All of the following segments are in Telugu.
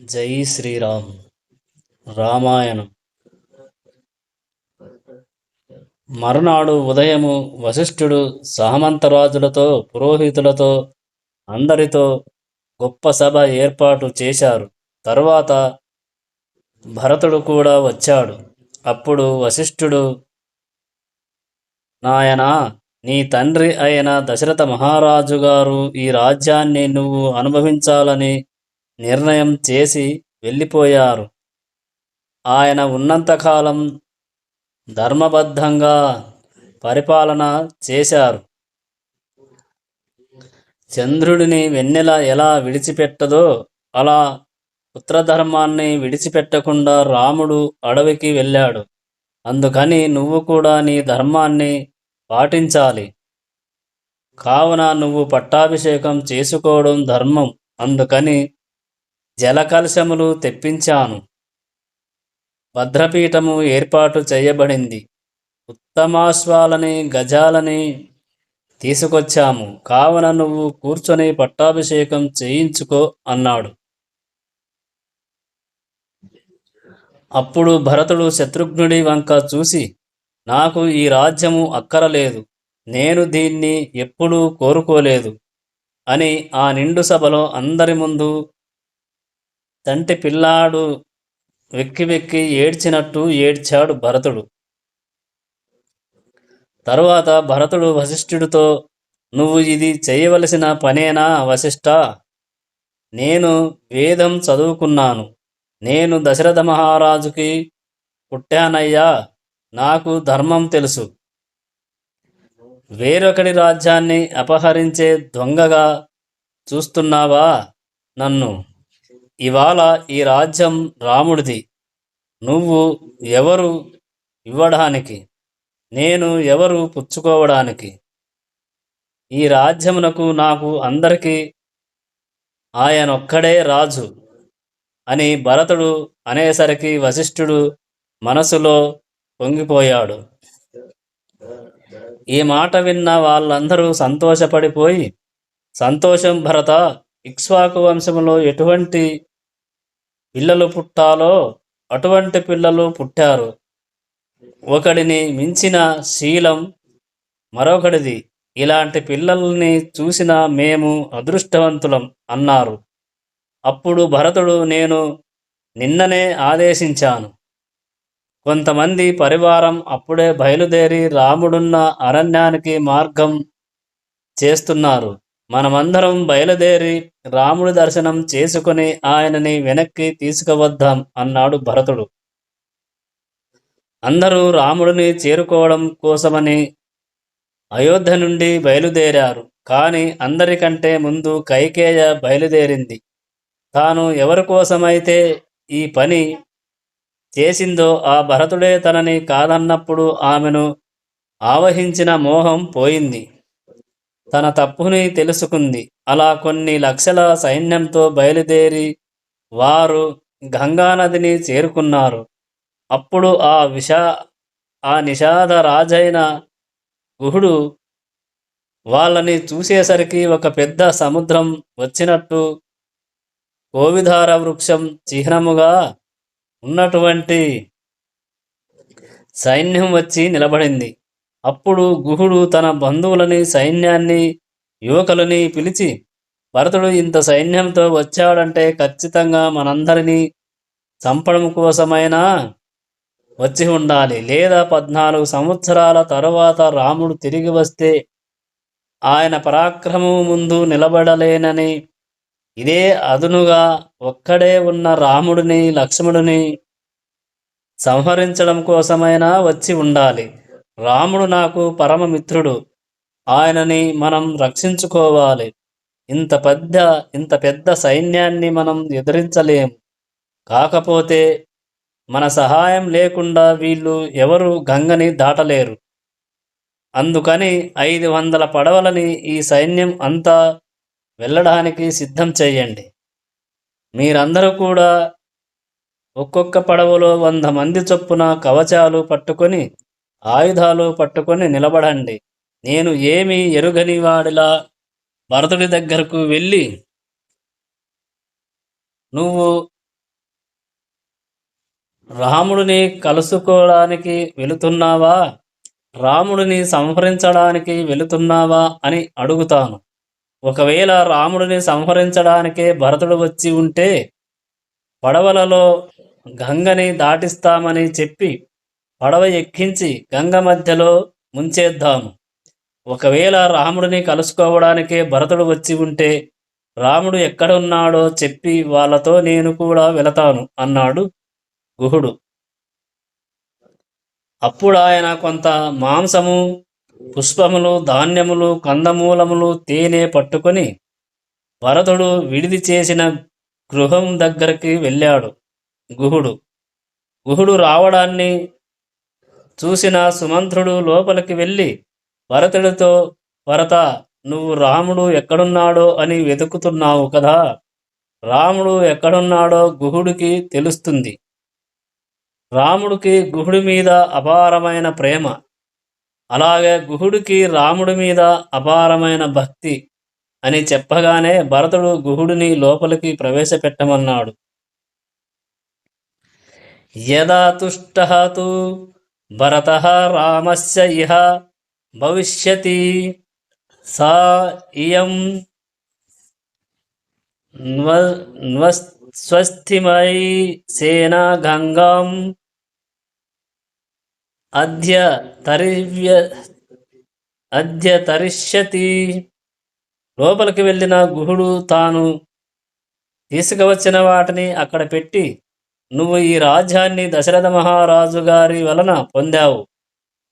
జై శ్రీరామ్. రామాయణం. మరునాడు ఉదయము వశిష్ఠుడు సామంతరాజులతో పురోహితులతో అందరితో గొప్ప సభ ఏర్పాటు చేశారు. తరువాత భరతుడు కూడా వచ్చాడు. అప్పుడు వశిష్ఠుడు, నాయనా, నీ తండ్రి అయిన దశరథ మహారాజు గారు ఈ రాజ్యాన్ని నువ్వు అనుభవించాలని నిర్ణయం చేసి వెళ్ళిపోయారు. ఆయన ఉన్నంతకాలం ధర్మబద్ధంగా పరిపాలన చేశారు. చంద్రుడిని వెన్నెల ఎలా విడిచిపెట్టదో అలా పుత్రధర్మాన్ని విడిచిపెట్టకుండా రాముడు అడవికి వెళ్ళాడు. అందుకని నువ్వు కూడా నీ ధర్మాన్ని పాటించాలి. కావున నువ్వు పట్టాభిషేకం చేసుకోవడం ధర్మం. అందుకని జలకలశములు తెప్పించాను. భద్రపీఠము ఏర్పాటు చేయబడింది. ఉత్తమాశ్వాలని గజాలని తీసుకొచ్చాము. కావున నువ్వు కూర్చొని పట్టాభిషేకం చేయించుకో అన్నాడు. అప్పుడు భరతుడు శత్రుఘ్నుడి వంక చూసి, నాకు ఈ రాజ్యము అక్కరలేదు, నేను దీన్ని ఎప్పుడూ కోరుకోలేదు అని ఆ నిండు సభలో అందరి ముందు తంటి పిల్లాడు వెక్కి వెక్కి ఏడ్చినట్టు ఏడ్చాడు భరతుడు. తరువాత భరతుడు వశిష్ఠుడితో, నువ్వు ఇది చేయవలసిన పనేనా వశిష్ఠ? నేను వేదం చదువుకున్నాను. నేను దశరథ మహారాజుకి పుట్టానయ్యా. నాకు ధర్మం తెలుసు. వేరొకడి రాజ్యాన్ని అపహరించే దొంగగా చూస్తున్నావా నన్ను? ఇవాళ ఈ రాజ్యం రాముడిది. నువ్వు ఎవరు ఇవ్వడానికి, నేను ఎవరు పుచ్చుకోవడానికి? ఈ రాజ్యమునకు నాకు అందరికీ ఆయనొక్కడే రాజు అని భరతుడు అనేసరికి వశిష్ఠుడు మనసులో పొంగిపోయాడు. ఈ మాట విన్న వాళ్ళందరూ సంతోషపడిపోయి, సంతోషం భరత, ఇక్ష్వాకు వంశంలో ఎటువంటి పిల్లలు పుట్టాలో అటువంటి పిల్లలు పుట్టారు. ఒకడిని మించిన శీలం మరొకడిది. ఇలాంటి పిల్లల్ని చూసిన మేము అదృష్టవంతులం అన్నారు. అప్పుడు భరతుడు, నేను నిన్ననే ఆదేశించాను. కొంతమంది పరివారం అప్పుడే బయలుదేరి రాముడున్న అరణ్యానికి మార్గం చేస్తున్నారు. మనమందరం బయలుదేరి రాముడి దర్శనం చేసుకుని ఆయనని వెనక్కి తీసుకువద్దాం అన్నాడు భరతుడు. అందరూ రాముడిని చేరుకోవడం కోసమని అయోధ్య నుండి బయలుదేరారు. కానీ అందరికంటే ముందు కైకేయ బయలుదేరింది. తాను ఎవరి కోసమైతే ఈ పని చేసిందో ఆ భరతుడే తనని కాదన్నప్పుడు ఆమెను ఆవహించిన మోహం పోయింది. తన తప్పుని తెలుసుకుంది. అలా కొన్ని లక్షల సైన్యంతో బయలుదేరి వారు గంగానదిని చేరుకున్నారు. అప్పుడు ఆ నిషాద రాజైన గుహుడు వాళ్ళని చూసేసరికి ఒక పెద్ద సముద్రం వచ్చినట్టు కోవిధార వృక్షం చిహ్నముగా ఉన్నటువంటి సైన్యం వచ్చి నిలబడింది. అప్పుడు గుహుడు తన బంధువులని, సైన్యాన్ని, యువకులని పిలిచి, భరతుడు ఇంత సైన్యంతో వచ్చాడంటే ఖచ్చితంగా మనందరినీ చంపడం కోసమైనా వచ్చి ఉండాలి. లేదా 14 సంవత్సరాల తరువాత రాముడు తిరిగి వస్తే ఆయన పరాక్రమం ముందు నిలబడలేనని ఇదే అదునుగా ఒక్కడే ఉన్న రాముడిని, లక్ష్మణుని సంహరించడం కోసమైనా వచ్చి ఉండాలి. రాముడు నాకు పరమమిత్రుడు. ఆయనని మనం రక్షించుకోవాలి. ఇంత పెద్ద సైన్యాన్ని మనం ఎదిరించలేము. కాకపోతే మన సహాయం లేకుండా వీళ్ళు ఎవరు గంగని దాటలేరు. అందుకని 500 పడవలని ఈ సైన్యం అంతా వెళ్ళడానికి సిద్ధం చెయ్యండి. మీరందరూ కూడా ఒక్కొక్క పడవలో 100 మంది చొప్పున కవచాలు పట్టుకొని, ఆయుధాలు పట్టుకొని నిలబడండి. నేను ఏమీ ఎరుగని వాడిలా భరతుడి దగ్గరకు వెళ్ళి, నువ్వు రాముడిని కలుసుకోవడానికి వెళుతున్నావా, రాముడిని సంహరించడానికి వెళుతున్నావా అని అడుగుతాను. ఒకవేళ రాముడిని సంహరించడానికే భరతుడు వచ్చి ఉంటే పడవలలో గంగని దాటిస్తామని చెప్పి పడవ ఎక్కించి గంగ మధ్యలో ముంచేద్దాము. ఒకవేళ రాముడిని కలుసుకోవడానికే భరతుడు వచ్చి ఉంటే రాముడు ఎక్కడున్నాడో చెప్పి వాళ్ళతో నేను కూడా వెళతాను అన్నాడు గుహుడు. అప్పుడు ఆయన కొంత మాంసము, పుష్పములు, ధాన్యములు, కందమూలములు, తేనె పట్టుకొని భరతుడు విడిది చేసిన గృహం దగ్గరికి వెళ్ళాడు. గుహుడు రావడాన్ని చూసిన సుమంత్రుడు లోపలికి వెళ్ళి భరతుడితో, భరత, నువ్వు రాముడు ఎక్కడున్నాడో అని వెతుకుతున్నావు కదా, రాముడు ఎక్కడున్నాడో గుహుడికి తెలుస్తుంది. రాముడికి గుహుడి మీద అపారమైన ప్రేమ, అలాగే గుహుడికి రాముడి మీద అపారమైన భక్తి అని చెప్పగానే భరతుడు గుహుడిని లోపలికి ప్రవేశపెట్టమన్నాడు. యదా తుష్టః తు భరతః రామస్య ఇహ భవిష్యతి సా ఇయం స్వస్తిమయీ సేనా గంగాం అద్య తరిష్యతి. లోపలికి వెళ్ళిన గుహుడు తాను తీసుకువచ్చిన వాటిని అక్కడ పెట్టి, నువ్వు ఈ రాజ్యాన్ని దశరథ మహారాజు గారి వలన పొందావు.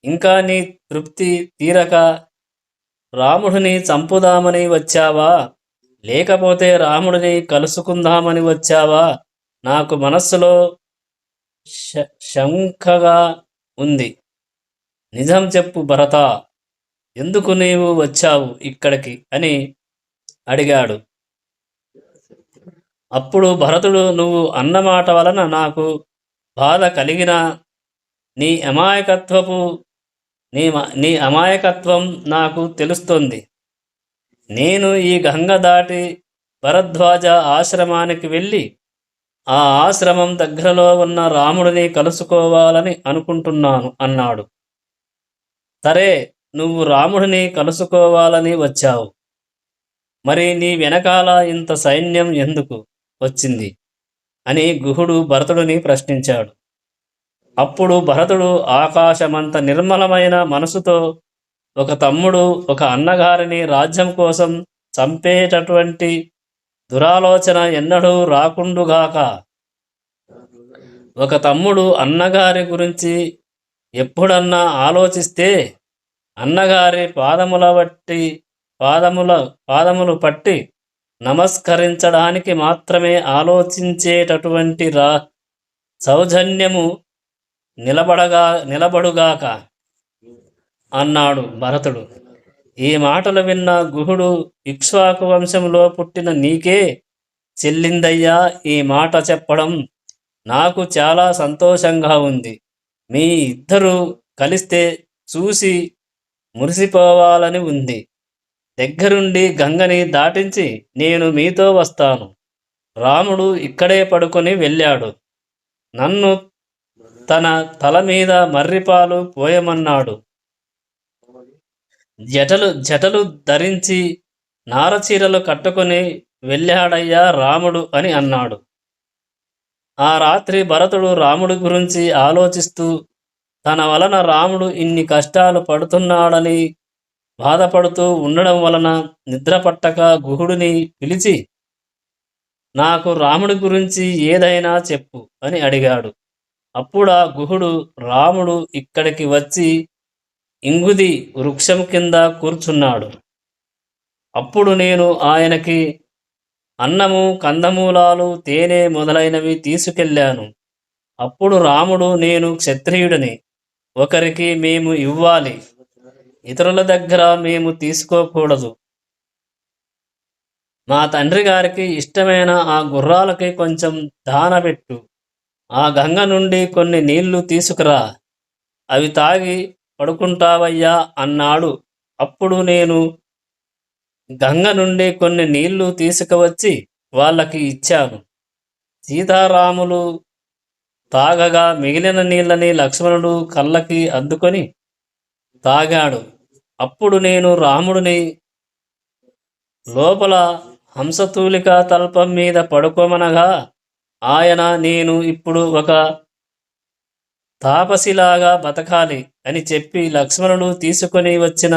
ఇంకా నీ తృప్తి తీరక రాముడిని చంపుదామని వచ్చావా, లేకపోతే రాముడిని కలుసుకుందామని వచ్చావా? నాకు మనస్సులో శంకగా ఉంది. నిజం చెప్పు భరత, ఎందుకు నీవు వచ్చావు ఇక్కడికి అని అడిగాడు. అప్పుడు భరతుడు, నువ్వు అన్నమాట వలన నాకు బాధ కలిగిన నీ అమాయకత్వం నాకు తెలుస్తోంది. నేను ఈ గంగ దాటి భరద్వాజ ఆశ్రమానికి వెళ్ళి ఆ ఆశ్రమం దగ్గరలో ఉన్న రాముడిని కలుసుకోవాలని అనుకుంటున్నాను అన్నాడు. సరే, నువ్వు రాముడిని కలుసుకోవాలని వచ్చావు, మరి నీ వెనకాల ఇంత సైన్యం ఎందుకు వచ్చింది అని గుహుడు భరతుడిని ప్రశ్నించాడు. అప్పుడు భరతుడు ఆకాశమంత నిర్మలమైన మనసుతో, ఒక తమ్ముడు ఒక అన్నగారిని రాజ్యం కోసం చంపేటటువంటి దురాలోచన ఎన్నడూ రాకుండుగాక, ఒక తమ్ముడు అన్నగారి గురించి ఎప్పుడన్నా ఆలోచిస్తే అన్నగారి పాదములు పట్టి నమస్కరించడానికి మాత్రమే ఆలోచించేటటువంటి సౌజన్యము నిలబడుగాక అన్నాడు భరతుడు. ఈ మాటలు విన్న గుహుడు, ఇక్ష్వాకు వంశంలో పుట్టిన నీకే చెల్లిందయ్యా ఈ మాట చెప్పడం. నాకు చాలా సంతోషంగా ఉంది. మీ ఇద్దరూ కలిస్తే చూసి మురిసిపోవాలని ఉంది. దగ్గరుండి గంగని దాటించి నేను మీతో వస్తాను. రాముడు ఇక్కడే పడుకొని వెళ్ళాడు. నన్ను తన తల మీద మర్రిపాలు పోయమన్నాడు. జటలు ధరించి నారచీరలు కట్టుకొని వెళ్ళాడయ్యా రాముడు అని అన్నాడు. ఆ రాత్రి భరతుడు రాముడి గురించి ఆలోచిస్తూ, తన వలన రాముడు ఇన్ని కష్టాలు పడుతున్నాడని బాధపడుతూ ఉండడం వలన నిద్ర పట్టక గుహుడిని పిలిచి, నాకు రాముడి గురించి ఏదైనా చెప్పు అని అడిగాడు. అప్పుడు ఆ గుహుడు, రాముడు ఇక్కడికి వచ్చి ఇంగుది వృక్షం కింద కూర్చున్నాడు. అప్పుడు నేను ఆయనకి అన్నము, కందమూలాలు, తేనె మొదలైనవి తీసుకెళ్ళాను. అప్పుడు రాముడు, నేను క్షత్రియుడిని, ఒకరికి మేము ఇవ్వాలి, ఇతరుల దగ్గర మేము తీసుకోకూడదు. మా తండ్రి గారికి ఇష్టమైన ఆ గుర్రాలకి కొంచెం దానబెట్టు, ఆ గంగ నుండి కొన్ని నీళ్లు తీసుకురా, అవి తాగి పడుకుంటావయ్యా అన్నాడు. అప్పుడు నేను గంగ నుండి కొన్ని నీళ్లు తీసుకువచ్చి వాళ్ళకి ఇచ్చాను. సీతారాములు తాగగా మిగిలిన నీళ్ళని లక్ష్మణుడు కళ్ళకి అద్దుకొని తాగాడు. అప్పుడు నేను రాముడిని లోపల హంసతూలిక తల్పం మీద పడుకోమనగా ఆయన నేను ఇప్పుడు ఒక తాపసిలాగా బతకాలి అని చెప్పి లక్ష్మణుడు తీసుకొని వచ్చిన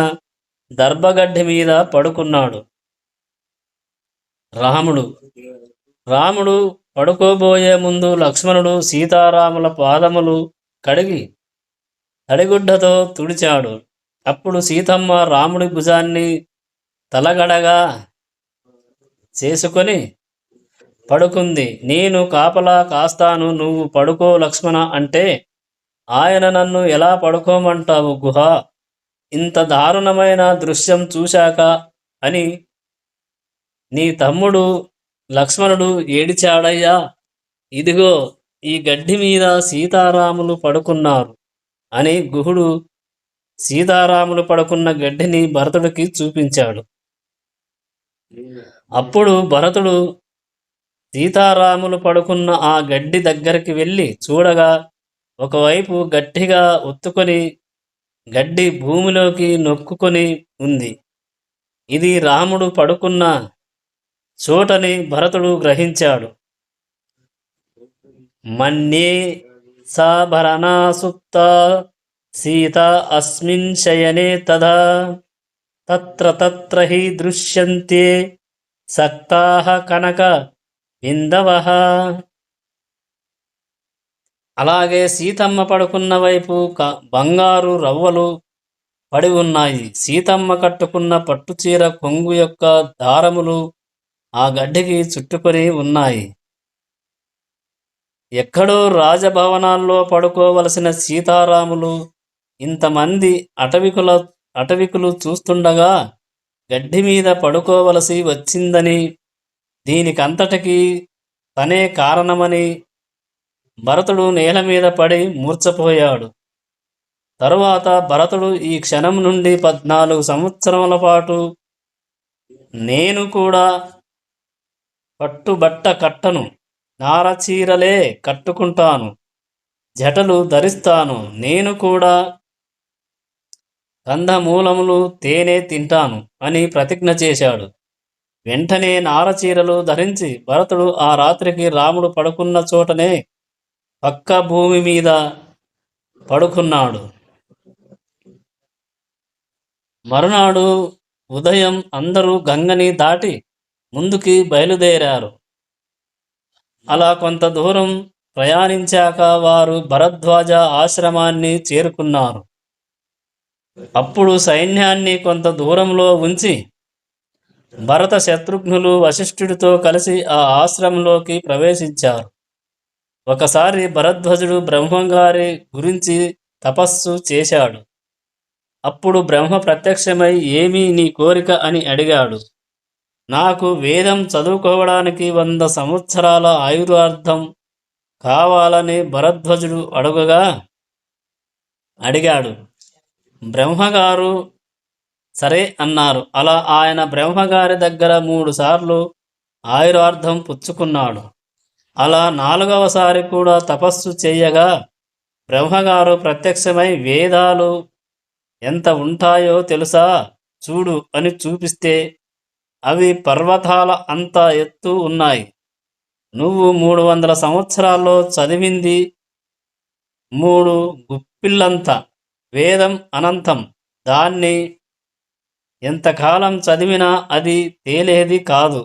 దర్భగడ్డి మీద పడుకున్నాడు. రాముడు పడుకోబోయే ముందు లక్ష్మణుడు సీతారాముల పాదములు కడిగి తడిగుడ్డతో తుడిచాడు. అప్పుడు సీతమ్మ రాముడి భుజాన్ని తలగడగా చేసుకొని పడుకుంది. నేను కాపలా కాస్తాను, నువ్వు పడుకో లక్ష్మణ అంటే ఆయన నన్ను ఎలా పడుకోమంటావు గుహ, ఇంత దారుణమైన దృశ్యం చూశాక అని నీ తమ్ముడు లక్ష్మణుడు ఏడిచాడయ్యా. ఇదిగో ఈ గడ్డి మీద సీతారాములు పడుకున్నారు అని గుహుడు సీతారాములు పడుకున్న గడ్డిని భరతుడికి చూపించాడు. అప్పుడు భరతుడు సీతారాములు పడుకున్న ఆ గడ్డి దగ్గరికి వెళ్ళి చూడగా ఒకవైపు గట్టిగా ఒత్తుకొని గడ్డి భూమిలోకి నొక్కుకొని ఉంది. ఇది రాముడు పడుకున్న చోటని భరతుడు గ్రహించాడు. మన్యే సాభరణా సుప్త సీత అస్మిన్ శయనే తదా తత్ర తత్ర హి దృశ్యంతే సక్తాః కనక బిందవః. అలాగే సీతమ్మ పడుకున్న వైపు బంగారు రవ్వలు పడి ఉన్నాయి. సీతమ్మ కట్టుకున్న పట్టుచీర కొంగు యొక్క దారములు ఆ గడ్డికి చుట్టుకొని ఉన్నాయి. ఎక్కడో రాజభవనాల్లో పడుకోవలసిన సీతారాములు ఇంతమంది అటవికులు చూస్తుండగా గడ్డి మీద పడుకోవలసి వచ్చిందని, దీనికంతటికీ తనే కారణమని భరతుడు నేల మీద పడి మూర్ఛపోయాడు. తరువాత భరతుడు ఈ క్షణం నుండి 14 సంవత్సరముల పాటు నేను కూడా పట్టుబట్ట కట్టను, నారచీరలే కట్టుకుంటాను, జటలు ధరిస్తాను, నేను కూడా కందమూలములు తేనె తింటాను అని ప్రతిజ్ఞ చేశాడు. వెంటనే నారచీరలు ధరించి భరతుడు ఆ రాత్రికి రాముడు పడుకున్న చోటనే పక్క భూమి మీద పడుకున్నాడు. మరునాడు ఉదయం అందరూ గంగని దాటి ముందుకి బయలుదేరారు. అలా కొంత దూరం ప్రయాణించాక వారు భరద్వాజ ఆశ్రమాన్ని చేరుకున్నారు. అప్పుడు సైన్యాన్ని కొంత దూరంలో ఉంచి భరత శత్రుఘ్నులు వశిష్ఠుడితో కలిసి ఆ ఆశ్రమంలోకి ప్రవేశించారు. ఒకసారి భరద్వాజుడు బ్రహ్మంగారి గురించి తపస్సు చేశాడు. అప్పుడు బ్రహ్మ ప్రత్యక్షమై ఏమీ నీ కోరిక అని అడిగాడు. నాకు వేదం చదువుకోవడానికి 100 సంవత్సరాల ఆయుర్దాయం కావాలని భరద్వాజుడు అడిగాడు. బ్రహ్మగారు సరే అన్నారు. అలా ఆయన బ్రహ్మగారి దగ్గర 3 సార్లు ఆయుర్దాయం పుచ్చుకున్నాడు. అలా 4వసారి కూడా తపస్సు చేయగా బ్రహ్మగారు ప్రత్యక్షమై వేదాలు ఎంత ఉంటాయో తెలుసా చూడు అని చూపిస్తే అవి పర్వతాల అంత ఎత్తు ఉన్నాయి. నువ్వు 300 సంవత్సరాల్లో చదివింది 3 గుప్పిళ్ళంత వేదం అనంతం. దాన్ని ఎంతకాలం చదివినా అది తేలేది కాదు,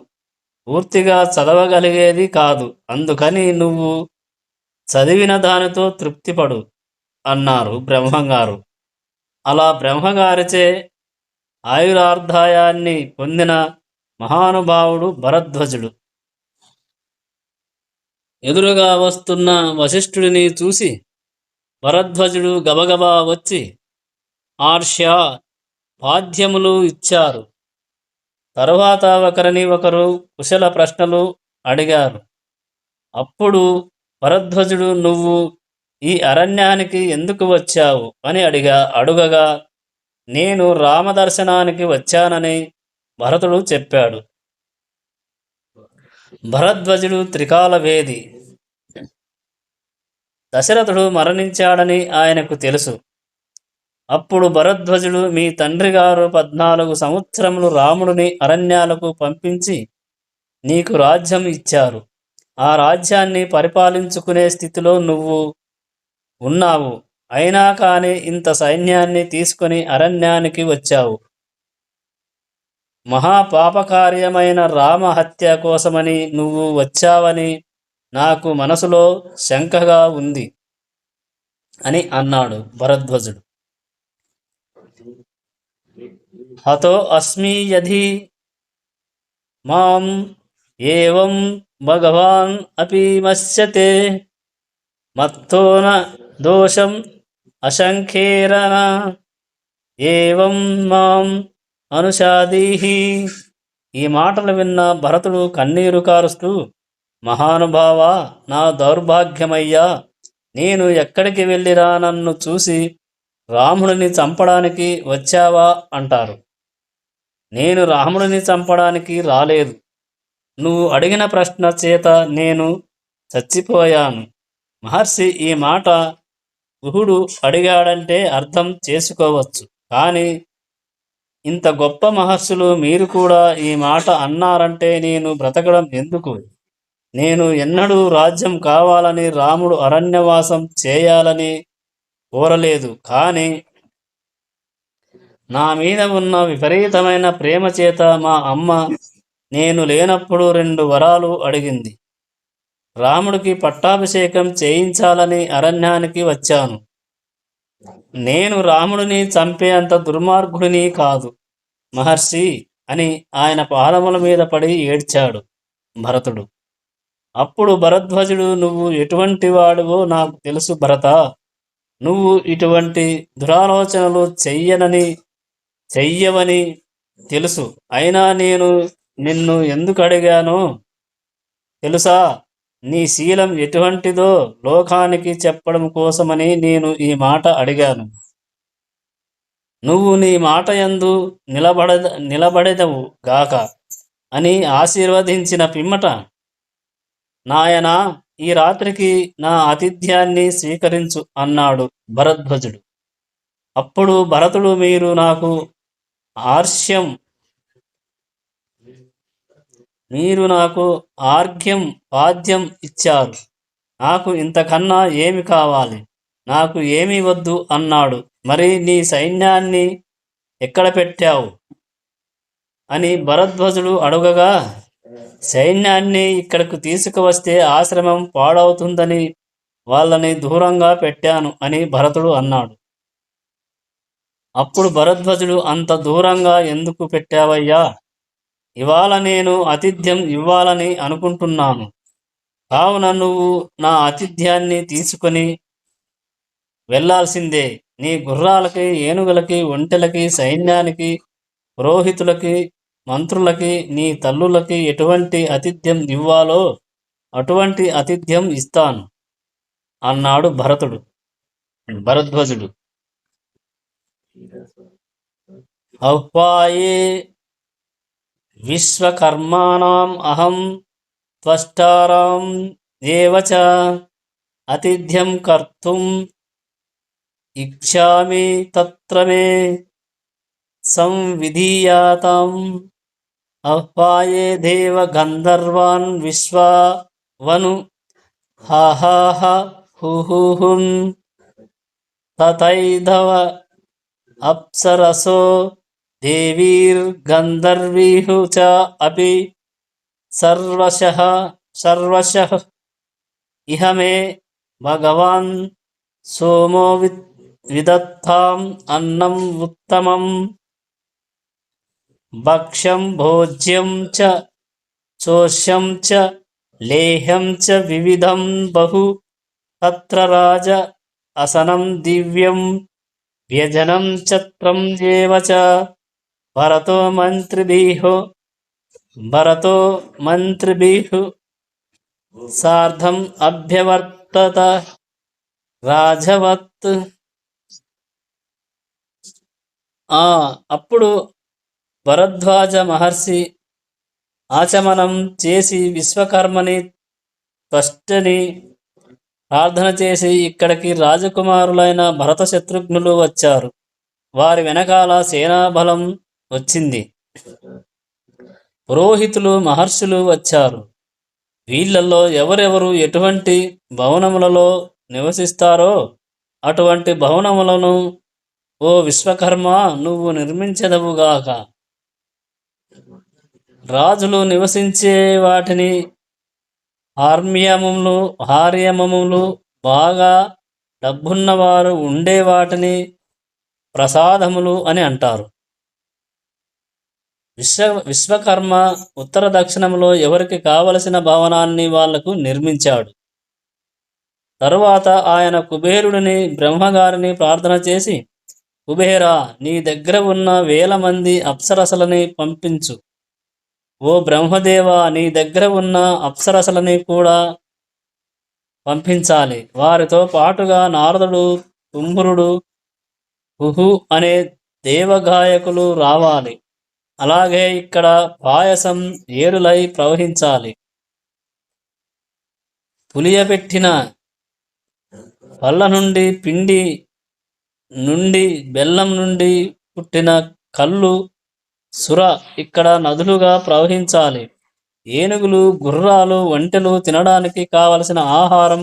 పూర్తిగా చదవగలిగేది కాదు. అందుకని నువ్వు చదివిన దానితో తృప్తిపడు అన్నారు బ్రహ్మంగారు. అలా బ్రహ్మగారిచే ఆయురార్ధాయాన్ని పొందిన మహానుభావుడు భరద్వాజుడు. ఎదురుగా వస్తున్న వశిష్ఠుడిని చూసి భరద్వాజుడు గబగబా వచ్చి ఆర్ష్య పాద్యములు ఇచ్చారు. తరువాత ఒకరిని ఒకరు కుశల ప్రశ్నలు అడిగారు. అప్పుడు భరద్వాజుడు నువ్వు ఈ అరణ్యానికి ఎందుకు వచ్చావు అని అడుగగా నేను రామదర్శనానికి వచ్చానని భరతుడు చెప్పాడు. భరద్వాజుడు త్రికాల వేది. దశరథుడు మరణించాడని ఆయనకు తెలుసు. అప్పుడు భరద్వాజుడు, మీ తండ్రి గారు 14 సంవత్సరములు రాముడిని అరణ్యాలకు పంపించి నీకు రాజ్యం ఇచ్చారు. ఆ రాజ్యాన్ని పరిపాలించుకునే స్థితిలో నువ్వు ఉన్నావు. అయినా కానీ ఇంత సైన్యాన్ని తీసుకొని అరణ్యానికి వచ్చావు. మహాపాపకార్యమైన రామహత్య కోసమని నువ్వు వచ్చావని నాకు మనసులో శంకగా ఉంది అని అన్నాడు భరద్వాజుడు. హతో అస్మి యధి మాం ఏవం భగవాన్ అపి మత్స్యతే మత్తో న దోషం అశంఖేరణ ఏవం మాం అనుషాదీహి. ఈ మాటలు విన్న భరతుడు కన్నీరు కారుస్తూ, మహానుభావ, నా దౌర్భాగ్యమయ్యా, నేను ఎక్కడికి వెళ్ళిరా నన్ను చూసి రాముడిని చంపడానికి వచ్చావా అంటారు. నేను రాముడిని చంపడానికి రాలేదు. నువ్వు అడిగిన ప్రశ్న చేత నేను చచ్చిపోయాను. మహర్షి ఈ మాట గుహుడు అడిగాడంటే అర్థం చేసుకోవచ్చు. కానీ ఇంత గొప్ప మహర్షులు మీరు కూడా ఈ మాట అన్నారంటే నేను బ్రతకడం ఎందుకు? నేను ఎన్నడూ రాజ్యం కావాలని, రాముడు అరణ్యవాసం చేయాలని కోరలేదు. కానీ నా మీద ఉన్న విపరీతమైన ప్రేమ చేత మా అమ్మ నేను లేనప్పుడు 2 వరాలు అడిగింది. రాముడికి పట్టాభిషేకం చేయించాలని అరణ్యానికి వచ్చాను. నేను రాముడిని చంపే అంత దుర్మార్గుడిని కాదు మహర్షి అని ఆయన పాదముల మీద పడి ఏడ్చాడు భరతుడు. అప్పుడు భరద్వాజుడు, నువ్వు ఎటువంటి వాడివో నాకు తెలుసు భరత. నువ్వు ఇటువంటి దురాలోచనలు చెయ్యవని తెలుసు. అయినా నేను నిన్ను ఎందుకు అడిగానో తెలుసా? నీ శీలం ఎటువంటిదో లోకానికి చెప్పడం కోసమని నేను ఈ మాట అడిగాను. నువ్వు నీ మాట యందు నిలబడెదవు గాక అని ఆశీర్వదించిన పిమ్మట, నాయనా, ఈ రాత్రికి నా ఆతిథ్యాన్ని స్వీకరించు అన్నాడు భరద్వాజుడు. అప్పుడు భరతుడు, మీరు నాకు ఆర్ఘ్యం పాద్యం ఇచ్చారు. నాకు ఇంతకన్నా ఏమి కావాలి? నాకు ఏమీ వద్దు అన్నాడు. మరి నీ సైన్యాన్ని ఎక్కడ పెట్టావు అని భరద్వాజుడు అడుగగా, సైన్యాన్ని ఇక్కడకు తీసుకువస్తే ఆశ్రమం పాడవుతుందని వాళ్ళని దూరంగా పెట్టాను అని భరతుడు అన్నాడు. అప్పుడు భరద్వాజుడు, అంత దూరంగా ఎందుకు పెట్టావయ్యా? ఇవాళ నేను ఆతిథ్యం ఇవ్వాలని అనుకుంటున్నాను. కావున నువ్వు నా ఆతిథ్యాన్ని తీసుకొని వెళ్లాల్సిందే. నీ గుర్రాలకి, ఏనుగులకి, ఒంటెలకి, సైన్యానికి, పురోహితులకి, మంత్రులకి, నీ తల్లులకి ఎటువంటి ఆతిథ్యం ఇవ్వాలో అటువంటి ఆతిథ్యం ఇస్తాను అన్నాడు భరద్వాజుడు. ఆహ్వాయే విశ్వకర్మాణం అహం త్వష్టారాం ఏవ చ ఆతిథ్యం కర్తుం ఇచ్ఛామి తత్ర మే సంవిధీయాతాం. ఆహ్వాయే దేవ గంధర్వాన్ విశ్వవను హాహాహ హుహుహున్ తథైధవ అప్సరసో దేవీర్గంధర్వీహు చ అపి సర్వశః ఇహ మే భగవాన్ సోమో విదత్తాం అన్నం ఉత్తమం భక్ష్యం భోజ్యం చ చోష్యం చ లేహ్యం చ వివిధం బహు తత్ర రాజ అసనం దివ్యం వ్యజనం ఛత్రం ఏవ చ. భరతో మంత్రిభిః సార్ధం అభ్యవర్తత రాజవత్. అప్పుడు భరద్వాజ మహర్షి ఆచమనం చేసి విశ్వకర్మని త్వష్టిని ప్రార్థన చేసి ఇక్కడికి రాజకుమారులైన భరత శత్రుఘ్నులు వచ్చారు. వారి వెనకాల సేనాబలం వచ్చింది. పురోహితులు మహర్షులు వచ్చారు. వీళ్ళల్లో ఎవరెవరు ఎటువంటి భవనములలో నివసిస్తారో అటువంటి భవనములను ఓ విశ్వకర్మ నువ్వు నిర్మించదవుగాక. రాజులు నివసించే వాటిని హార్యమములు, బాగా డబ్బున్నవారు ఉండే వాటిని ప్రసాదములు అని అంటారు. విశ్వకర్మ ఉత్తర దక్షిణంలో ఎవరికి కావలసిన భవనాన్ని వాళ్లకు నిర్మించాడు. తరువాత ఆయన కుబేరుడిని బ్రహ్మగారిని ప్రార్థన చేసి, కుబేరా, నీ దగ్గర ఉన్న 1000 మంది అప్సరసలని పంపించు. ఓ బ్రహ్మదేవా, నీ దగ్గర ఉన్న అప్సరసలని కూడా పంపించాలి. వారితో పాటుగా నారదుడు, తుంబురుడు, కుహు అనే దేవగాయకులు రావాలి. అలాగే ఇక్కడ పాయసం ఏరులై ప్రవహించాలి. పులియబెట్టిన పళ్ళ నుండి, పిండి నుండి, బెల్లం నుండి పుట్టిన కళ్ళు, సుర ఇక్కడ నదులుగా ప్రవహించాలి. ఏనుగులు, గుర్రాలు, ఒంటెలు తినడానికి కావలసిన ఆహారం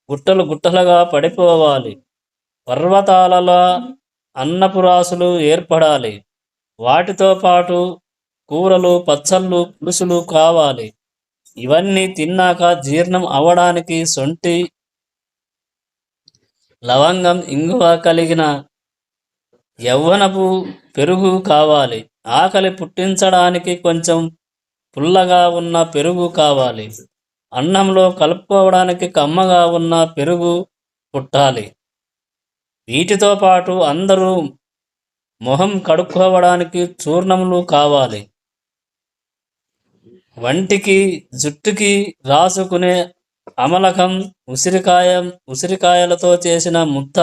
గుట్టలు గుట్టలుగా పడిపోవాలి. పర్వతాలలో అన్నపురాసులు ఏర్పడాలి. వాటితో పాటు కూరలు, పచ్చళ్ళు, పులుసులు కావాలి. ఇవన్నీ తిన్నాక జీర్ణం అవ్వడానికి సొంటి, లవంగం, ఇంగువ కలిగిన యవ్వనపు పెరుగు కావాలి. ఆకలి పుట్టించడానికి కొంచెం పుల్లగా ఉన్న పెరుగు కావాలి. అన్నంలో కలుపుకోవడానికి కమ్మగా ఉన్న పెరుగు పుట్టాలి. వీటితో పాటు అందరూ మొహం కడుక్కోవడానికి చూర్ణములు కావాలి. వంటికి, జుట్టుకి రాసుకునే అమలకం, ఉసిరికాయలతో చేసిన ముద్ద,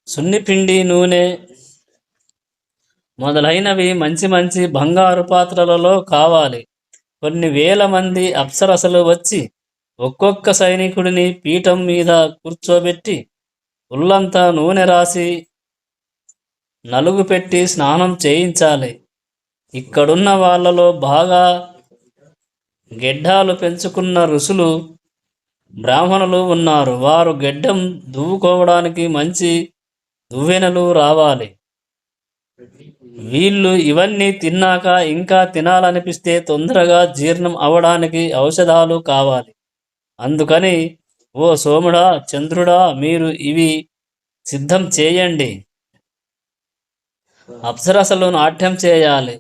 సున్నిపిండి, నూనె మొదలైనవి మంచి మంచి బంగారు పాత్రలలో కావాలి. కొన్ని 1000 మంది అప్సరసలు వచ్చి ఒక్కొక్క సైనికుడిని పీఠం మీద కూర్చోబెట్టి ఒళ్ళంతా నూనె రాసి నలుగు పెట్టి స్నానం చేయించాలి. ఇక్కడున్న వాళ్ళలో బాగా గెడ్డాలు పెంచుకున్న ఋషులు, బ్రాహ్మణులు ఉన్నారు. వారు గెడ్డం దువ్వుకోవడానికి మంచి దువ్వెనలు రావాలి. వీళ్ళు ఇవన్నీ తిన్నాక ఇంకా తినాలనిపిస్తే తొందరగా జీర్ణం అవ్వడానికి ఔషధాలు కావాలి. అందుకని ఓ సోముడా, చంద్రుడా, మీరు ఇవి సిద్ధం చేయండి. అప్సరసలు నాట్యం చేయాలి.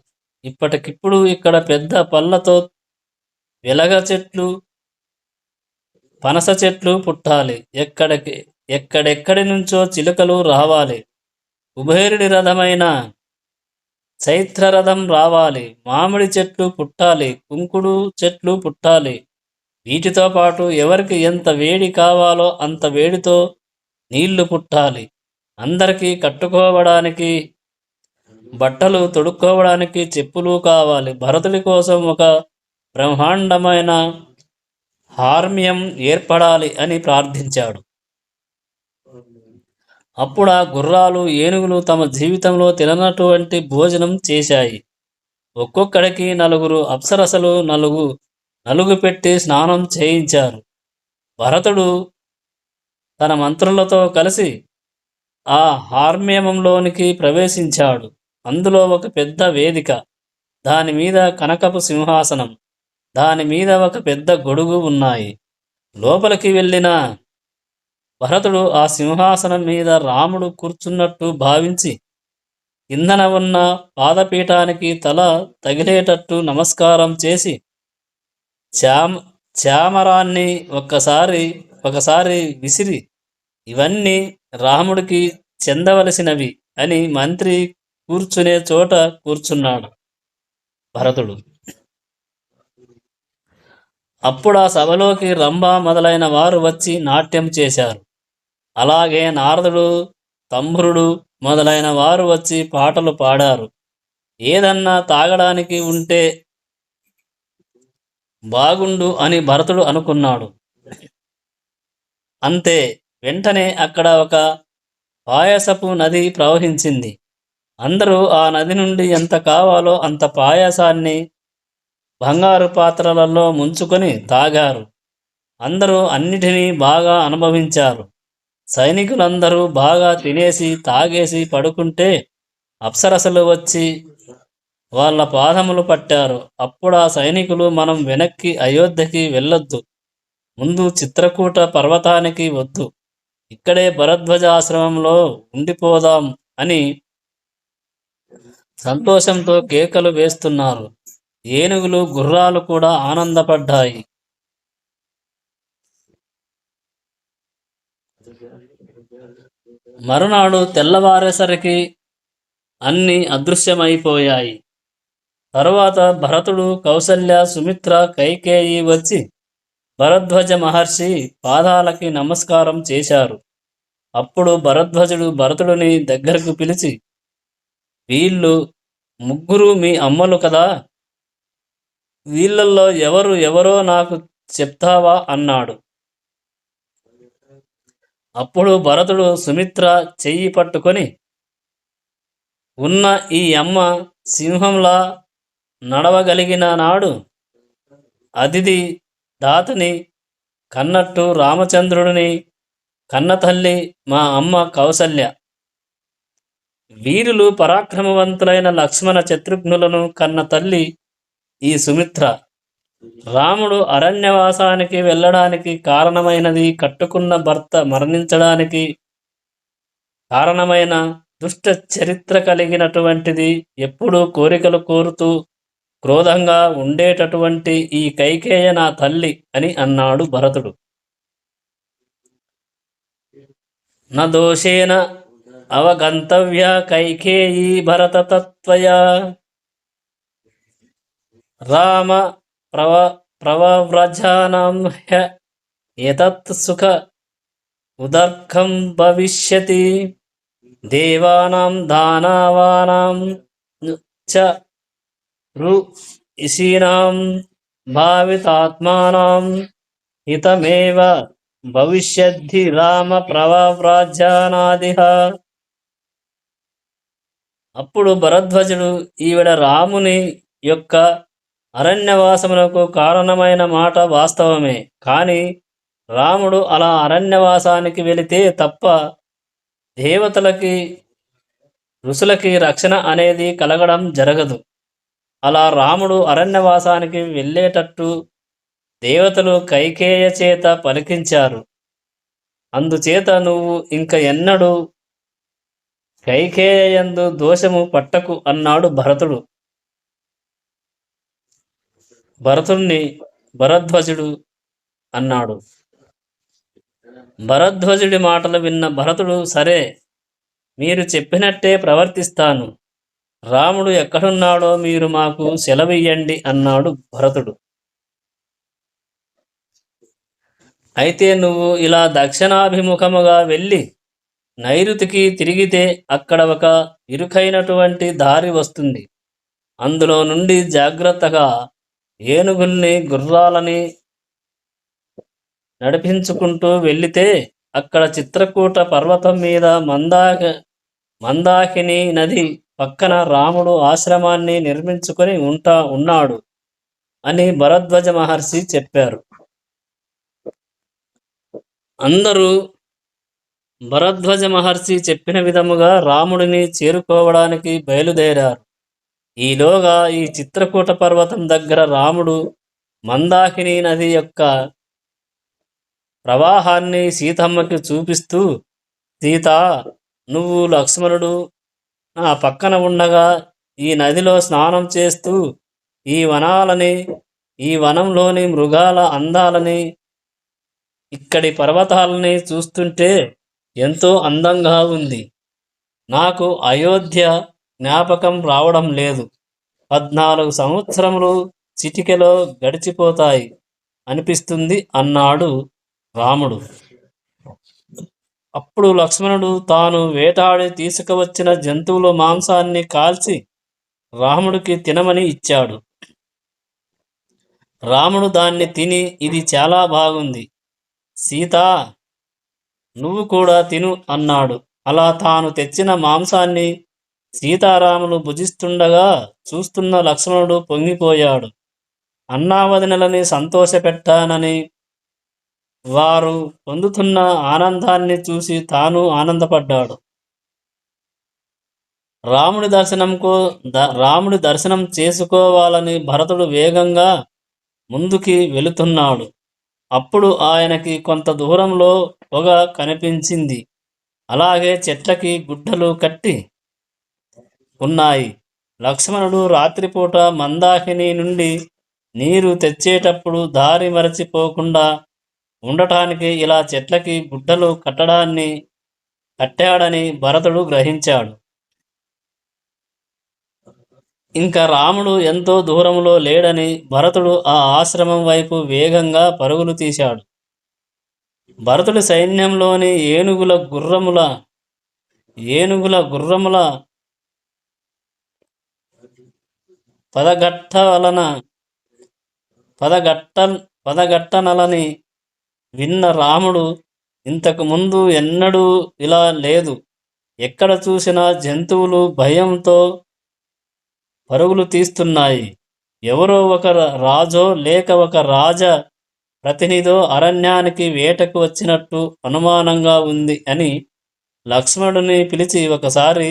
ఇప్పటికిప్పుడు ఇక్కడ పెద్ద పళ్ళతో వెలగ చెట్లు, పనస చెట్లు పుట్టాలి. ఎక్కడెక్కడి నుంచో చిలుకలు రావాలి. కుబేరుడి రథమైన చైత్రరథం రావాలి. మామిడి చెట్లు పుట్టాలి. కుంకుడు చెట్లు పుట్టాలి. వీటితో పాటు ఎవరికి ఎంత వేడి కావాలో అంత వేడితో నీళ్లు పుట్టాలి. అందరికీ కట్టుకోవడానికి బట్టలు, తొడుక్కోవడానికి చెప్పులు కావాలి. భరతుడి కోసం ఒక బ్రహ్మాండమైన హార్మ్యం ఏర్పడాలి అని ప్రార్థించాడు. అప్పుడు ఆ గుర్రాలు, ఏనుగులు తమ జీవితంలో తిననటువంటి భోజనం చేశాయి. ఒక్కొక్కడికి 4 అప్సరసలు నలుగు పెట్టి స్నానం చేయించారు. భరతుడు తన మంత్రులతో కలిసి ఆ హార్మ్యంలోనికి ప్రవేశించాడు. అందులో ఒక పెద్ద వేదిక, దాని మీద కనకపు సింహాసనం, దాని మీద ఒక పెద్ద గొడుగు ఉన్నాయి. లోపలికి వెళ్ళిన భరతుడు ఆ సింహాసనం మీద రాముడు కూర్చున్నట్టు భావించి కిందన ఉన్న పాదపీఠానికి తల తగిలేటట్టు నమస్కారం చేసి చామరాన్ని ఒకసారి విసిరి, ఇవన్నీ రాముడికి చెందవలసినవి అని మంత్రి కూర్చునే చోట కూర్చున్నాడు భరతుడు. అప్పుడు ఆ సభలోకి రంభ మొదలైన వారు వచ్చి నాట్యం చేశారు. అలాగే నారదుడు, తంబురుడు మొదలైన వారు వచ్చి పాటలు పాడారు. ఏదన్నా తాగడానికి ఉంటే బాగుండు అని భరతుడు అనుకున్నాడు. అంతే, వెంటనే అక్కడ ఒక పాయసపు నది ప్రవహించింది. అందరూ ఆ నది నుండి ఎంత కావాలో అంత పాయసాన్ని బంగారు పాత్రలలో ముంచుకొని తాగారు. అందరూ అన్నిటినీ బాగా అనుభవించారు. సైనికులందరూ బాగా తినేసి తాగేసి పడుకుంటే అప్సరసలు వచ్చి వాళ్ళ పాదములు పట్టారు. అప్పుడా సైనికులు, మనం వెనక్కి అయోధ్యకి వెళ్ళొద్దు, ముందు చిత్రకూట పర్వతానికి వద్దు, ఇక్కడే భరద్వాజ ఆశ్రమంలో ఉండిపోదాం అని సంతోషంతో కేకలు వేస్తున్నారు. ఏనుగులు, గుర్రాలు కూడా ఆనందపడ్డాయి. మరునాడు తెల్లవారేసరికి అన్నీ అదృశ్యమైపోయాయి. తరువాత భరతుడు, కౌసల్య, సుమిత్ర, కైకేయి వచ్చి భరద్వాజ మహర్షి పాదాలకి నమస్కారం చేశారు. అప్పుడు భరద్వాజుడు భరతుడిని దగ్గరకు పిలిచి, వీళ్ళు ముగ్గురు మీ అమ్మలు కదా, వీళ్ళల్లో ఎవరు ఎవరో నాకు చెప్తావా అన్నాడు. అప్పుడు భరతుడు సుమిత్ర చెయ్యి పట్టుకొని, ఉన్న ఈ అమ్మ సింహంలా నడవగలిగిన నాడు అతిథి దాతని కన్నట్టు రామచంద్రుడిని కన్న తల్లి మా అమ్మ కౌసల్య. వీరులు పరాక్రమవంతులైన లక్ష్మణ శత్రుఘ్నులను కన్న తల్లి ఈ సుమిత్ర. రాముడు అరణ్యవాసానికి వెళ్ళడానికి కారణమైనది, కట్టుకున్న భర్త మరణించడానికి కారణమైన దుష్ట చరిత్ర కలిగినటువంటిది, ఎప్పుడూ కోరికలు కోరుతూ క్రోధంగా ఉండేటటువంటి ఈ కైకేయ నా తల్లి అని అన్నాడు భరతుడు. న దోషేన అవగంతవ్య కైకేయీ భరత తత్వయా రామ ప్రవ్రజానం ఎతత్ సుఖ ఉదర్కం భవిష్యతి దేవానాం దానవానాం చ ఋషీణాం భావితాత్మానాం హితమేవ భవిష్యద్ధి రామ ప్రవ్రజానాదిహ. అప్పుడు భరద్వాజుడు, ఈవిడ రాముని యొక్క అరణ్యవాసమునకు కారణమైన మాట వాస్తవమే, కానీ రాముడు అలా అరణ్యవాసానికి వెళితే తప్ప దేవతలకి, ఋషులకి రక్షణ అనేది కలగడం జరగదు. అలా రాముడు అరణ్యవాసానికి వెళ్ళేటట్టు దేవతలు కైకేయ చేత పలికించారు. అందుచేత నువ్వు ఇంక ఎన్నడూ కైకేయందు దోషము పట్టకు అన్నాడు భరతుడు. భరద్వాజుడు అన్నాడు. భరద్వాజుడి మాటలు విన్న భరతుడు, సరే, మీరు చెప్పినట్టే ప్రవర్తిస్తాను. రాముడు ఎక్కడున్నాడో మీరు మాకు సెలవియ్యండి అన్నాడు భరతుడు. అయితే నువ్వు ఇలా దక్షిణాభిముఖముగా వెళ్ళి నైరుతికి తిరిగితే అక్కడ ఒక ఇరుకైనటువంటి దారి వస్తుంది. అందులో నుండి జాగ్రత్తగా ఏనుగుల్ని, గుర్రాలని నడిపించుకుంటూ వెళ్ళితే అక్కడ చిత్రకూట పర్వతం మీద మందాకిని నది పక్కన రాముడు ఆశ్రమాన్ని నిర్మించుకొని ఉన్నాడు అని భరద్వాజ మహర్షి చెప్పారు. అందరూ భరద్వాజ మహర్షి చెప్పిన విధముగా రాముడిని చేరుకోవడానికి బయలుదేరారు. ఈలోగా ఈ చిత్రకూట పర్వతం దగ్గర రాముడు మందాకిని నది యొక్క ప్రవాహాన్ని సీతమ్మకి చూపిస్తూ, సీత, నువ్వు లక్ష్మణుడు నా పక్కన ఉండగా ఈ నదిలో స్నానం చేస్తూ ఈ వనాలని, ఈ వనంలోని మృగాల అందాలని, ఇక్కడి పర్వతాలని చూస్తుంటే ఎంతో అందంగా ఉంది. నాకు అయోధ్య జ్ఞాపకం రావడం లేదు. 14 సంవత్సరములు చిటికెలో గడిచిపోతాయి అనిపిస్తుంది అన్నాడు రాముడు. అప్పుడు లక్ష్మణుడు తాను వేటాడి తీసుకువచ్చిన జంతువుల మాంసాన్ని కాల్చి రాముడికి తినమని ఇచ్చాడు. రాముడు దాన్ని తిని, ఇది చాలా బాగుంది సీత, నువ్వు కూడా తిను అన్నాడు. అలా తాను తెచ్చిన మాంసాన్ని సీతారాములు భుజిస్తుండగా చూస్తున్న లక్ష్మణుడు పొంగిపోయాడు. అన్నావదినలని సంతోషపెట్టానని వారు పొందుతున్న ఆనందాన్ని చూసి తాను ఆనందపడ్డాడు. రాముడి దర్శనం చేసుకోవాలని భరతుడు వేగంగా ముందుకి వెళుతున్నాడు. అప్పుడు ఆయనకి కొంత దూరంలో పొగ కనిపించింది. అలాగే చెట్లకి గుడ్డలు కట్టి ఉన్నాయి. లక్ష్మణుడు రాత్రిపూట మందాకిని నుండి నీరు తెచ్చేటప్పుడు దారి మరచిపోకుండా ఉండటానికి ఇలా చెట్లకి గుడ్డలు కట్టాడని భరతుడు గ్రహించాడు. ఇంకా రాముడు ఎంతో దూరంలో లేడని భరతుడు ఆ ఆశ్రమం వైపు వేగంగా పరుగులు తీశాడు. భరతుడి సైన్యంలోని ఏనుగుల గుర్రముల పదగట్టనలని విన్న రాముడు ఇంతకు ముందు ఎన్నడూ ఇలా లేదు. ఎక్కడ చూసినా జంతువులు భయంతో పరుగులు తీస్తున్నాయి. ఎవరో ఒక రాజో లేక ఒక రాజ ప్రతినిధో అరణ్యానికి వేటకు వచ్చినట్టు అనుమానంగా ఉంది అని లక్ష్మణుడిని పిలిచి ఒకసారి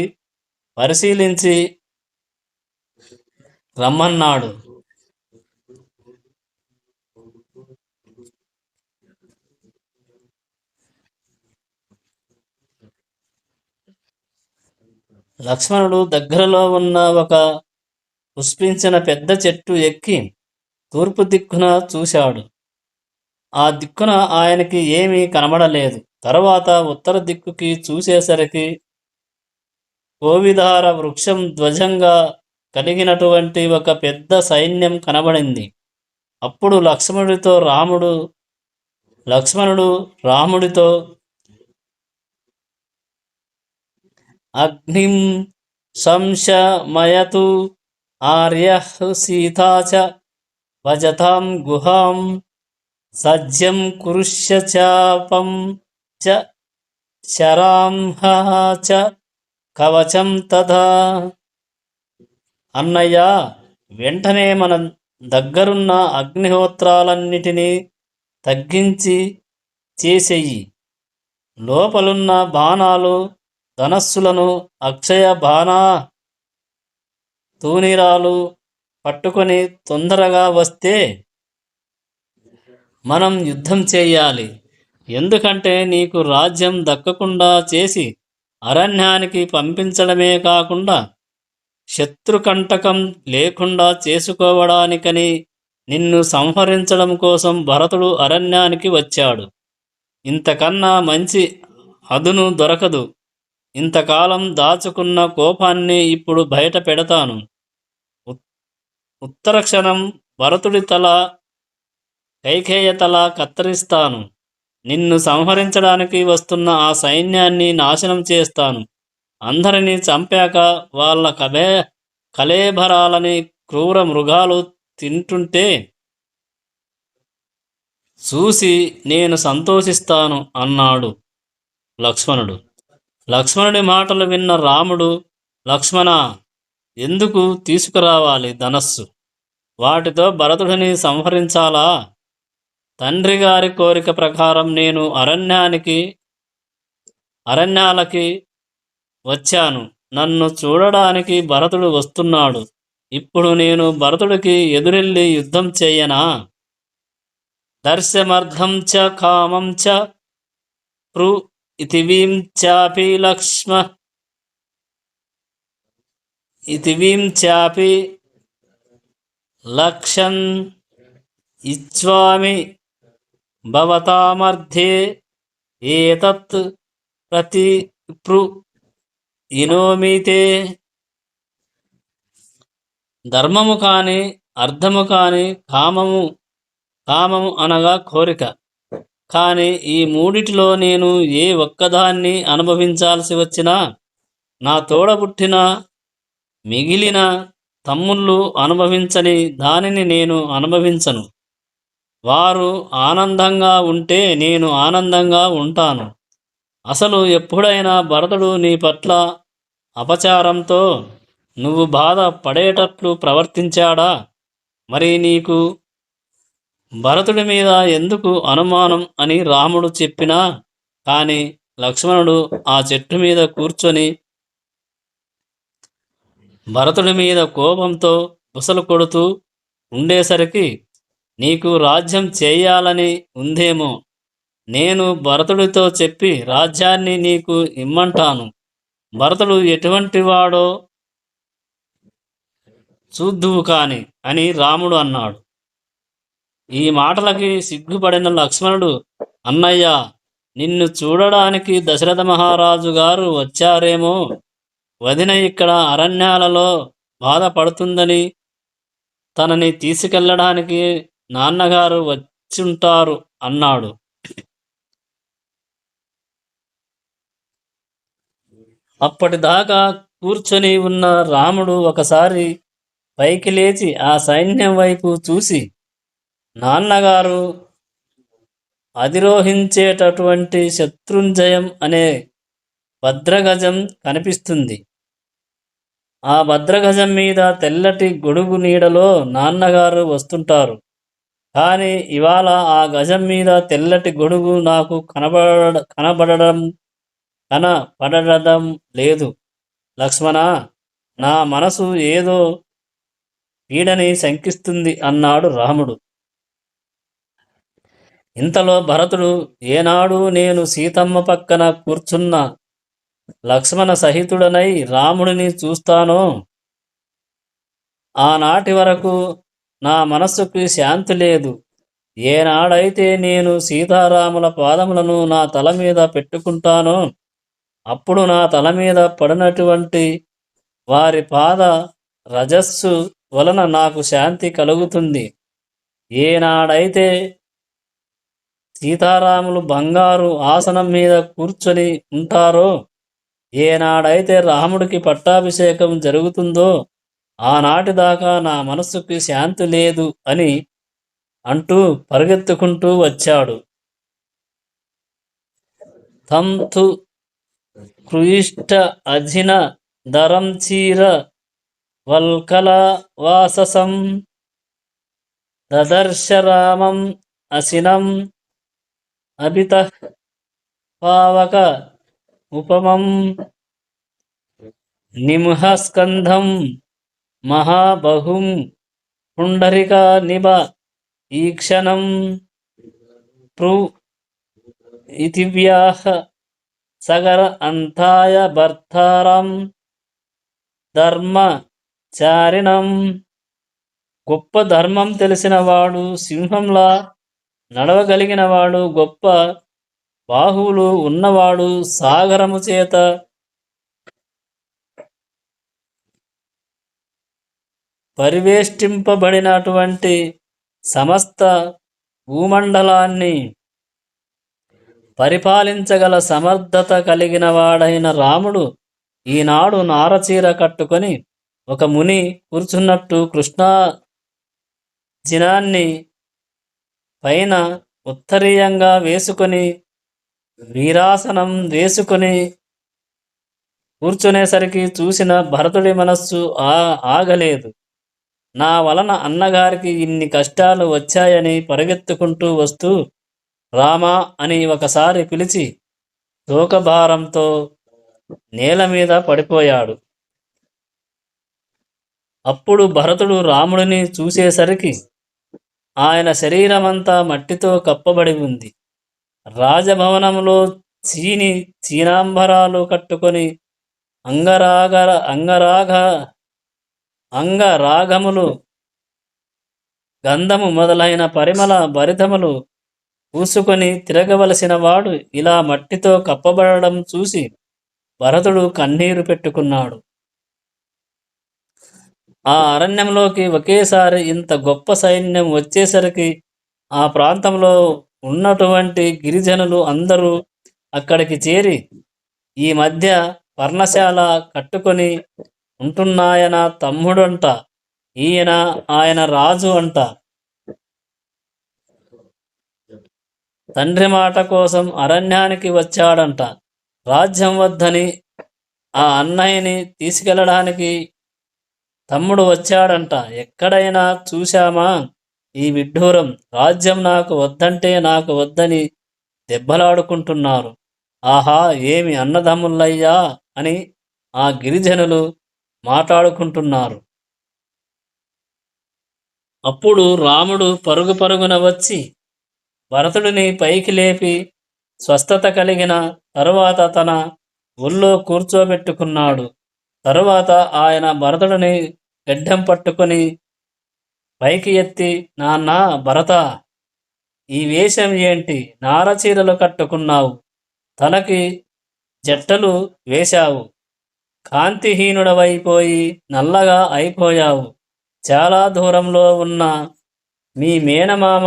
పరిశీలించి రమ్మన్నాడు. లక్ష్మణుడు దగ్గరలో ఉన్న ఒక పుష్పించిన పెద్ద చెట్టు ఎక్కి తూర్పు దిక్కున చూశాడు. ఆ దిక్కున ఆయనకి ఏమీ కనబడలేదు. తర్వాత ఉత్తర దిక్కుకి చూసేసరికి కోవిదార వృక్షం ధ్వజంగా కలిగినటువంటి ఒక పెద్ద సైన్యం కనబడింది. అప్పుడు లక్ష్మణుడు రాముడితో అగ్నిం సంశమయతు ఆర్యః సీతా చ భజతాం గుహాం సజ్జం కురుష్య చాపం చ శరాంహ చ కవచం తథా. అన్నయ్య, వెంటనే మన దగ్గరున్న అగ్నిహోత్రాలన్నిటినీ తగ్గించి చేసేయి. లోపలున్న బాణాలు ధనస్సులను అక్షయ బాణా తూనిరాలు పట్టుకొని తొందరగా వస్తే మనం యుద్ధం చేయాలి. ఎందుకంటే నీకు రాజ్యం దక్కకుండా చేసి అరణ్యానికి పంపించడమే కాకుండా శత్రుకంటకం లేకుండా చేసుకోవడానికని నిన్ను సంహరించడం కోసం భరతుడు అరణ్యానికి వచ్చాడు. ఇంతకన్నా మంచి అదును దొరకదు. ఇంతకాలం దాచుకున్న కోపాన్ని ఇప్పుడు బయట పెడతాను. ఉత్తర క్షణం భరతుడి తల కైకేయ తల కత్తిరిస్తాను. నిన్ను సంహరించడానికి వస్తున్న ఆ సైన్యాన్ని నాశనం చేస్తాను. అందరినీ చంపాక వాళ్ళ కళేబరాలని క్రూర మృగాలు తింటుంటే చూసి నేను సంతోషిస్తాను అన్నాడు లక్ష్మణుడు. లక్ష్మణుడి మాటలు విన్న రాముడు, లక్ష్మణ, ఎందుకు తీసుకురావాలి ధనస్సు? వాటితో భరతుడిని సంహరించాలా? తండ్రి గారి కోరిక ప్రకారం నేను అరణ్యాలకి వచ్చాను. నన్ను చూడడానికి భరతుడు వస్తున్నాడు. ఇప్పుడు నేను భరతుడికి ఎదురెళ్ళి యుద్ధం చేయనా? దర్శమర్థం చ కామం చ ప్రు ఇతివీం చాపి లక్షన్ ఇచ్వామి భవతామర్థే ఏతత్ ప్రతి ఇనోమితే. ధర్మము కాని, అర్థము కాని, కామము అనగా కోరిక కానీ ఈ మూడిటిలో నేను ఏ ఒక్కదాన్ని అనుభవించాల్సి వచ్చినా నా తోడబుట్టిన మిగిలిన తమ్ముళ్ళు అనుభవించని దానిని నేను అనుభవించను. వారు ఆనందంగా ఉంటే నేను ఆనందంగా ఉంటాను. అసలు ఎప్పుడైనా భరతుడు నీ పట్ల అపచారంతో నువ్వు బాధ పడేటట్లు ప్రవర్తించాడా? మరి నీకు భరతుడి మీద ఎందుకు అనుమానం అని రాముడు చెప్పినా కానీ లక్ష్మణుడు ఆ చెట్టు మీద కూర్చొని భరతుడి మీద కోపంతో బుసలు కొడుతూ ఉండేసరికి నీకు రాజ్యం చేయాలని ఉందేమో, నేను భరతుడితో చెప్పి రాజ్యాన్ని నీకు ఇమ్మంటాను. భరతుడు ఎటువంటి వాడో చూద్దువు కాని అని రాముడు అన్నాడు. ఈ మాటలకి సిగ్గుపడిన లక్ష్మణుడు, అన్నయ్య, నిన్ను చూడడానికి దశరథ మహారాజు గారు వచ్చారేమో, వదిన ఇక్కడ అరణ్యాలలో బాధపడుతుందని తనని తీసుకెళ్ళడానికి నాన్నగారు వచ్చుంటారు అన్నాడు. అప్పటిదాకా కూర్చొని ఉన్న రాముడు ఒకసారి పైకి లేచి ఆ సైన్యం వైపు చూసి, నాన్నగారు అధిరోహించేటటువంటి శత్రుంజయం అనే భద్రగజం కనిపిస్తుంది. ఆ భద్రగజం మీద తెల్లటి గొడుగు నీడలో నాన్నగారు వస్తుంటారు. కానీ ఇవాళ ఆ గజం మీద తెల్లటి గొడుగు నాకు కనబడడం లేదు లక్ష్మణ. నా మనసు ఏదో పీడని శంకిస్తుంది అన్నాడు రాముడు. ఇంతలో భరతుడు, ఏనాడు నేను సీతమ్మ పక్కన కూర్చున్న లక్ష్మణ సహితుడనై రాముడిని చూస్తానో ఆనాటి వరకు నా మనస్సుకి శాంతి లేదు. ఏనాడైతే నేను సీతారాముల పాదములను నా తల మీద పెట్టుకుంటానో అప్పుడు నా తల మీద పడినటువంటి వారి పాద రజస్సు వలన నాకు శాంతి కలుగుతుంది. ఏనాడైతే సీతారాములు బంగారు ఆసనం మీద కూర్చొని ఉంటారో, ఏనాడైతే రాముడికి పట్టాభిషేకం జరుగుతుందో ఆనాటి దాకా నా మనస్సుకి శాంతి లేదు అని అంటూ పరిగెత్తుకుంటూ వచ్చాడు. తంతు కృయిష్ట అధిన దరం చీర వల్కల వాససం దదర్శ రామం అసినం అభిత పావక ఉపమం నిమహస్కంధం మహాబహుం పుండరిక నిబ ఈక్షణం ప్రు ఇతివ్యాహ సగర అంతాయ భర్తారం ధర్మచారిణం. గొప్ప ధర్మం తెలిసినవాడు, సింహంలా నడవగలిగినవాడు, గొప్ప బాహువులు ఉన్నవాడు, సాగరము చేత పరివేష్టింపబడినటువంటి సమస్త భూమండలాన్ని పరిపాలించగల సమర్థత కలిగిన వాడైన రాముడు ఈనాడు నారచీర కట్టుకొని ఒక ముని కూర్చున్నట్టు కృష్ణా జినాన్ని పైన ఉత్తరీయంగా వేసుకొని వీరాసనం వేసుకొని కూర్చునేసరికి చూసిన భరతుడి మనస్సు ఆగలేదు. నా వలన అన్నగారికి ఇన్ని కష్టాలు వచ్చాయని పరిగెత్తుకుంటూ వస్తూ రామా అని ఒకసారి పిలిచి శోకభారంతో నేల మీద పడిపోయాడు. అప్పుడు భరతుడు రాముడిని చూసేసరికి ఆయన శరీరమంతా మట్టితో కప్పబడి ఉంది. రాజభవనంలో చీనాంబరాలు కట్టుకొని అంగరాగములు గంధము మొదలైన పరిమళ భరితములు పూసుకొని తిరగవలసిన వాడు ఇలా మట్టితో కప్పబడడం చూసి భరతుడు కన్నీరు పెట్టుకున్నాడు. ఆ అరణ్యంలోకి ఒకేసారి ఇంత గొప్ప సైన్యం వచ్చేసరికి ఆ ప్రాంతంలో ఉన్నటువంటి గిరిజనులు అందరూ అక్కడికి చేరి, ఈ మధ్య పర్ణశాల కట్టుకొని ఉంటున్నాయన తమ్ముడంట, ఈయన ఆయన రాజు అంట, తండ్రి మాట కోసం అరణ్యానికి వచ్చాడంట, రాజ్యం వద్దని ఆ అన్నయ్యని తీసుకెళ్ళడానికి తమ్ముడు వచ్చాడంట. ఎక్కడైనా చూశామా ఈ విడ్డూరం? రాజ్యం నాకు వద్దంటే నాకు వద్దని దెబ్బలాడుకుంటున్నారు. ఆహా! ఏమి అన్నదమ్ములయ్యా అని ఆ గిరిజనులు మాట్లాడుకుంటున్నారు. అప్పుడు రాముడు పరుగు పరుగున వచ్చి భరతుడిని పైకి లేపి స్వస్థత కలిగిన తరువాత తన ఒళ్ళో కూర్చోబెట్టుకున్నాడు. తరువాత ఆయన భరతుడిని గడ్డం పట్టుకొని పైకి ఎత్తి, నాన్నా భరతా, ఈ వేషం ఏంటి? నారచీరలు కట్టుకున్నావు, తలకి జట్టలు వేశావు, కాంతిహీనుడవైపోయి నల్లగా అయిపోయావు. చాలా దూరంలో ఉన్న మీ మేనమామ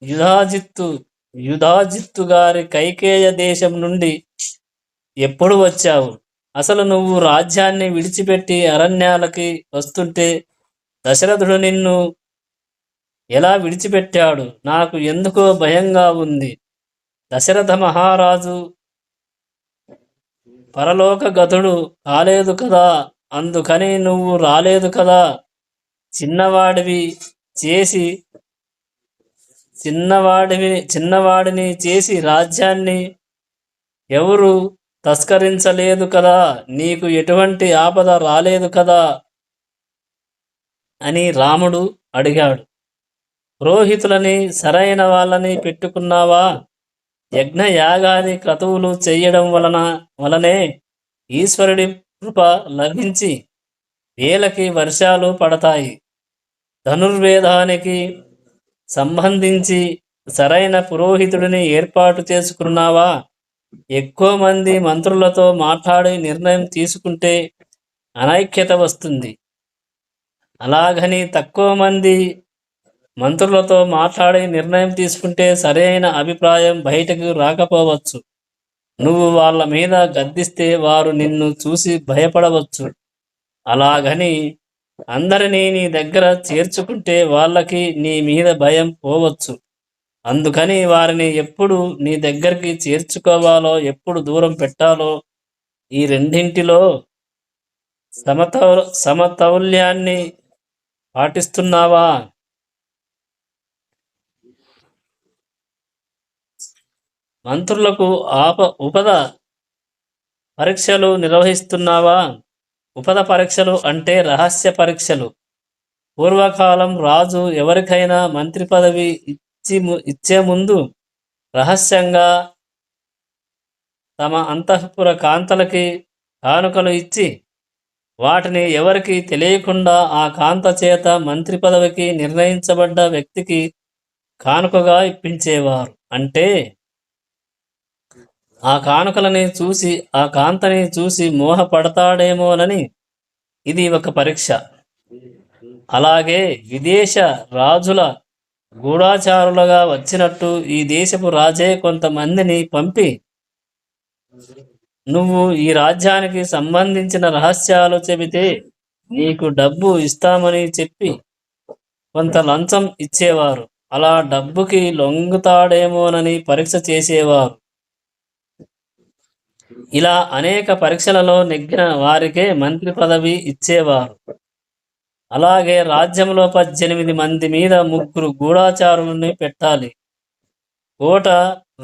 యుధాజిత్తు యుధాజిత్తు గారి కైకేయ దేశం నుండి ఎప్పుడు వచ్చావు? అసలు నువ్వు రాజ్యాన్ని విడిచిపెట్టి అరణ్యాలకి వస్తుంటే దశరథుడు నిన్ను ఎలా విడిచిపెట్టాడు? నాకు ఎందుకో భయంగా ఉంది. దశరథ మహారాజు పరలోక గతుడు కాలేదు కదా, అందుకని నువ్వు రాలేదు కదా. చిన్నవాడివి చేసి చిన్నవాడిని చేసి రాజ్యాన్ని ఎవరు తస్కరించలేదు కదా, నీకు ఎటువంటి ఆపద రాలేదు కదా అని రాముడు అడిగాడు. పురోహితులని సరైన వాళ్ళని పెట్టుకున్నావా? యజ్ఞ యాగాది క్రతువులు చేయడం వలనే ఈశ్వరుడి కృప లభించి వేలకి వర్షాలు పడతాయి. ధనుర్వేదానికి సంబంధించి సరైన పురోహితుడిని ఏర్పాటు చేసుకున్నావా? ఎక్కువ మంది మంత్రులతో మాట్లాడి నిర్ణయం తీసుకుంటే అనైక్యత వస్తుంది. అలాగని తక్కువ మంది మంత్రులతో మాట్లాడి నిర్ణయం తీసుకుంటే సరైన అభిప్రాయం బయటకు రాకపోవచ్చు. నువ్వు వాళ్ళ మీద గద్దిస్తే వారు నిన్ను చూసి భయపడవచ్చు. అలాగని అందరినీ నీ దగ్గర చేర్చుకుంటే వాళ్ళకి నీ మీద భయం పోవచ్చు. అందుకని వారిని ఎప్పుడు నీ దగ్గరికి చేర్చుకోవాలో, ఎప్పుడు దూరం పెట్టాలో ఈ రెండింటిలో సమతౌల్యాన్ని పాటిస్తున్నావా? మంత్రులకు ఉపద పరీక్షలు నిర్వహిస్తున్నావా? ఉపద పరీక్షలు అంటే రహస్య పరీక్షలు. పూర్వకాలం రాజు ఎవరికైనా మంత్రి పదవి ఇచ్చే ముందు రహస్యంగా తమ అంతఃపుర కాంతలకి కానుకలు ఇచ్చి వాటిని ఎవరికి తెలియకుండా ఆ కాంత చేత మంత్రి పదవికి నిర్ణయించబడ్డ వ్యక్తికి కానుకగా ఇప్పించేవారు. అంటే ఆ కానుకలని చూసి ఆ కాంతని చూసి మోహపడతాడేమోనని ఇది ఒక పరీక్ష. అలాగే విదేశ రాజుల గూఢాచారులుగా వచ్చినట్టు ఈ దేశపు రాజే కొంతమందిని పంపి నువ్వు ఈ రాజ్యానికి సంబంధించిన రహస్యాలు చెబితే నీకు డబ్బు ఇస్తామని చెప్పి కొంత లంచం ఇచ్చేవారు. అలా డబ్బుకి లొంగుతాడేమోనని పరీక్ష చేసేవారు. ఇలా అనేక పరీక్షలలో నెగ్గిన వారికే మంత్రి పదవి ఇచ్చేవారు. అలాగే రాజ్యంలో 18 మంది మీద 3 గూఢాచారులని పెట్టాలి. కోట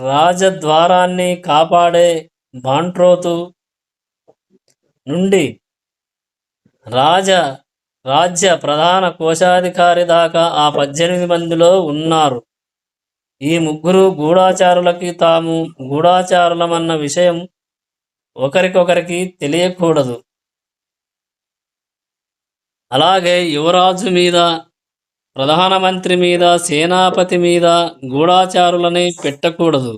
రాజద్వారాన్ని కాపాడే బాంట్రోతు నుండి రాజ్య ప్రధాన కోశాధికారి దాకా ఆ 18 మందిలో ఉన్నారు. ఈ 3 గూఢాచారులకి తాము గూఢాచారులమన్న విషయం ఒకరికొకరికి తెలియకూడదు. అలాగే యువరాజు మీద, ప్రధానమంత్రి మీద, సేనాపతి మీద గూఢాచారులని పెట్టకూడదు.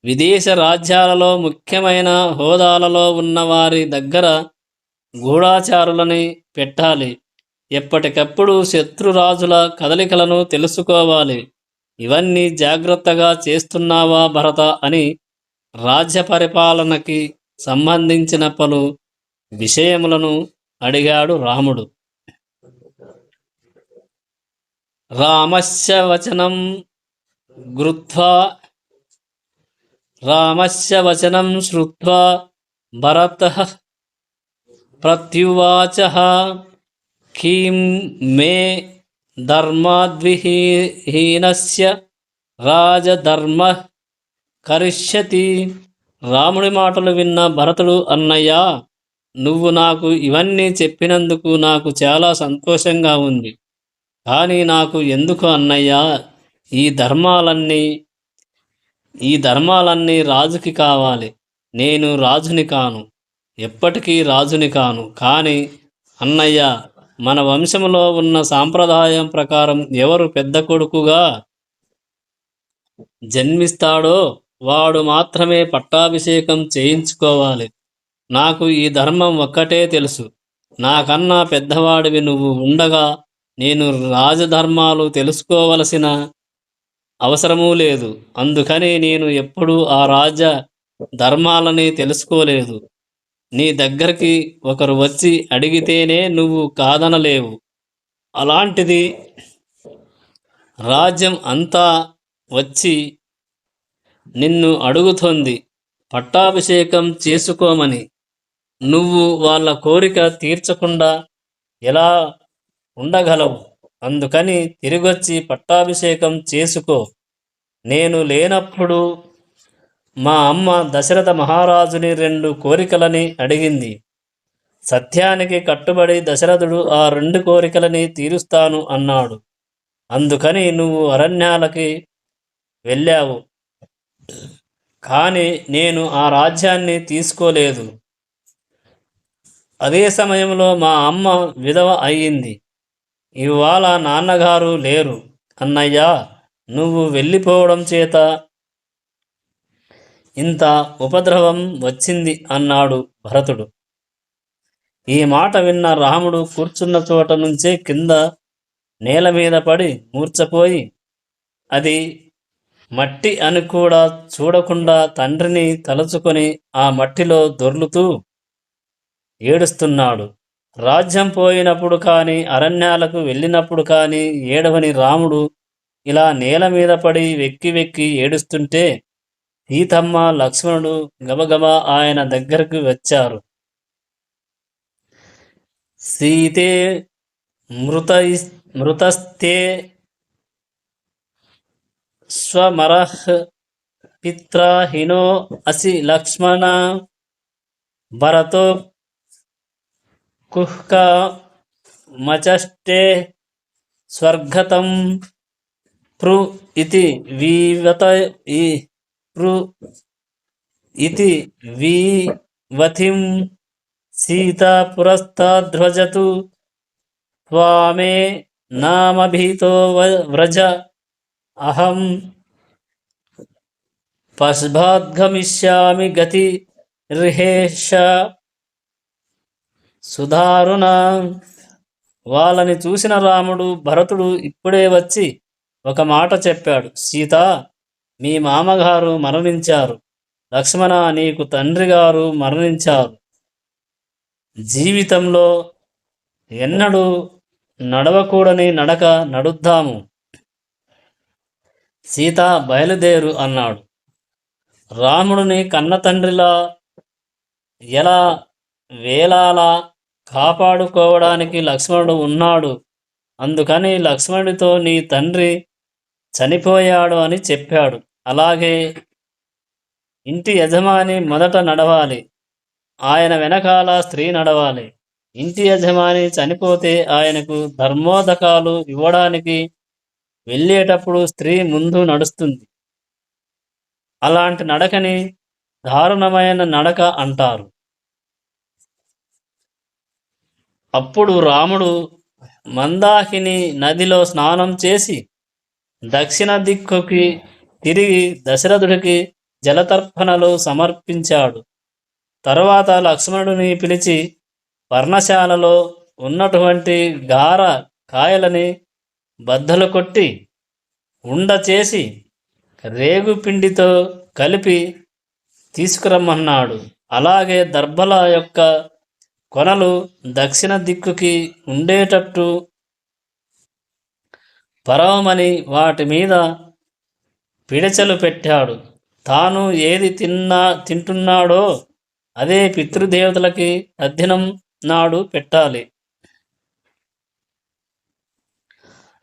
విదేశ రాజ్యాలలో ముఖ్యమైన హోదాలలో ఉన్న వారి దగ్గర గూఢాచారులని పెట్టాలి. ఎప్పటికప్పుడు శత్రురాజుల కదలికలను తెలుసుకోవాలి. ఇవన్నీ జాగ్రత్తగా చేస్తున్నావా భరత అని రాజ్య పరిపాలనకి సంబంధించిన పలు విషయములను అడిగాడు రాముడు. రామస్య వచనం గృత్వా రామస్య వచనం శ్రుత్వా భరతః ప్రత్యువాచ కిం మే ధర్మాద్విహీనస్య రాజధర్మః కరిష్యతి. రాముడి మాటలు విన్న భరతుడు, అన్నయ్య, నువ్వు నాకు ఇవన్నీ చెప్పినందుకు నాకు చాలా సంతోషంగా ఉంది. కానీ నాకు ఎందుకు అన్నయ్య ఈ ధర్మాలన్నీ ఈ ధర్మాలన్నీ రాజుకి కావాలి. నేను రాజుని కాను, ఎప్పటికీ రాజుని కాను. కానీ అన్నయ్య, మన వంశంలో ఉన్న సాంప్రదాయం ప్రకారం ఎవరు పెద్ద కొడుకుగా జన్మిస్తాడో వాడు మాత్రమే పట్టాభిషేకం చేయించుకోవాలి. నాకు ఈ ధర్మం ఒక్కటే తెలుసు. నాకన్నా పెద్దవాడివి నువ్వు ఉండగా నేను రాజధర్మాలు తెలుసుకోవలసిన అవసరమూ లేదు. అందుకని నేను ఎప్పుడూ ఆ రాజ ధర్మాలని తెలుసుకోలేదు. నీ దగ్గరికి ఒకరు వచ్చి అడిగితేనే నువ్వు కాదనలేవు. అలాంటిది రాజ్యం అంతా వచ్చి నిన్ను అడుగుతోంది పట్టాభిషేకం చేసుకోమని. నువ్వు వాళ్ళ కోరిక తీర్చకుండా ఎలా ఉండగలవు? అందుకని తిరిగొచ్చి పట్టాభిషేకం చేసుకో. నేను లేనప్పుడు మా అమ్మ దశరథ మహారాజుని 2 కోరికలని అడిగింది. సత్యానికి కట్టుబడి దశరథుడు ఆ 2 కోరికలని తీరుస్తాను అన్నాడు. అందుకని నువ్వు అరణ్యాలకి వెళ్ళావు. కానీ నేను ఆ రాజ్యాన్ని తీసుకోలేదు. అదే సమయంలో మా అమ్మ విధవ అయ్యింది. ఇవాళ నాన్నగారు లేరు. అన్నయ్య, నువ్వు వెళ్ళిపోవడం చేత ఇంత ఉపద్రవం వచ్చింది అన్నాడు భరతుడు. ఈ మాట విన్న రాముడు కూర్చున్న చోట నుంచే కింద నేల మీద పడి మూర్చపోయి, అది మట్టి అని కూడా చూడకుండా తండ్రిని తలుచుకొని ఆ మట్టిలో దొర్లుతూ ఏడుస్తున్నాడు. రాజ్యం పోయినప్పుడు కానీ అరణ్యాలకు వెళ్ళినప్పుడు కానీ ఏడవని రాముడు ఇలా నేల మీద పడి వెక్కి వెక్కి ఏడుస్తుంటే సీతమ్మ, లక్ష్మణుడు గబగబా ఆయన దగ్గరకు వచ్చారు. సీతే మృతస్తే స్వమరః పిత్రాహినో అసి లక్ష్మణ భరతో కుహ్క మచష్టే స్వర్గతం పృ ఇతి వీవతిం సీతా పురస్తాద్ధ్వజతు త్వామే నామభీతో వ్రజ అహం పశ్భాద్గమిష్యామి గతి రిహేష సుధారుణ. వాళ్ళని చూసిన రాముడు, భరతుడు ఇప్పుడే వచ్చి ఒక మాట చెప్పాడు. సీత, మీ మామగారు మరణించారు. లక్ష్మణ, నీకు తండ్రి గారు మరణించారు. జీవితంలో ఎన్నడూ నడవకూడని నడక నడుద్దాము. సీత, బయలుదేరు అన్నాడు. రాముడిని కన్న తండ్రిలా ఎలా వేలాలా కాపాడుకోవడానికి లక్ష్మణుడు ఉన్నాడు. అందుకని లక్ష్మణుడితో నీ తండ్రి చనిపోయాడు అని చెప్పాడు. అలాగే ఇంటి యజమాని మొదట నడవాలి, ఆయన వెనకాల స్త్రీ నడవాలి. ఇంటి యజమాని చనిపోతే ఆయనకు ధర్మోదకాలు ఇవ్వడానికి వెళ్ళేటప్పుడు స్త్రీ ముందు నడుస్తుంది. అలాంటి నడకని దారుణమైన నడక అంటారు. అప్పుడు రాముడు మందాకిని నదిలో స్నానం చేసి దక్షిణ దిక్కుకి తిరిగి దశరథుడికి జలతర్పణలు సమర్పించాడు. తరువాత లక్ష్మణుడిని పిలిచి పర్ణశాలలో ఉన్నటువంటి గార కాయలని బద్దలు కొట్టి ఉండ చేసి రేగుపిండితో కలిపి తీసుకురమ్మన్నాడు. అలాగే దర్భల యొక్క కొనలు దక్షిణ దిక్కుకి ఉండేటట్టు పరవమని వాటి మీద పిడచలు పెట్టాడు. తాను ఏది తింటున్నాడో అదే పితృదేవతలకి తద్దినం నాడు పెట్టాలి.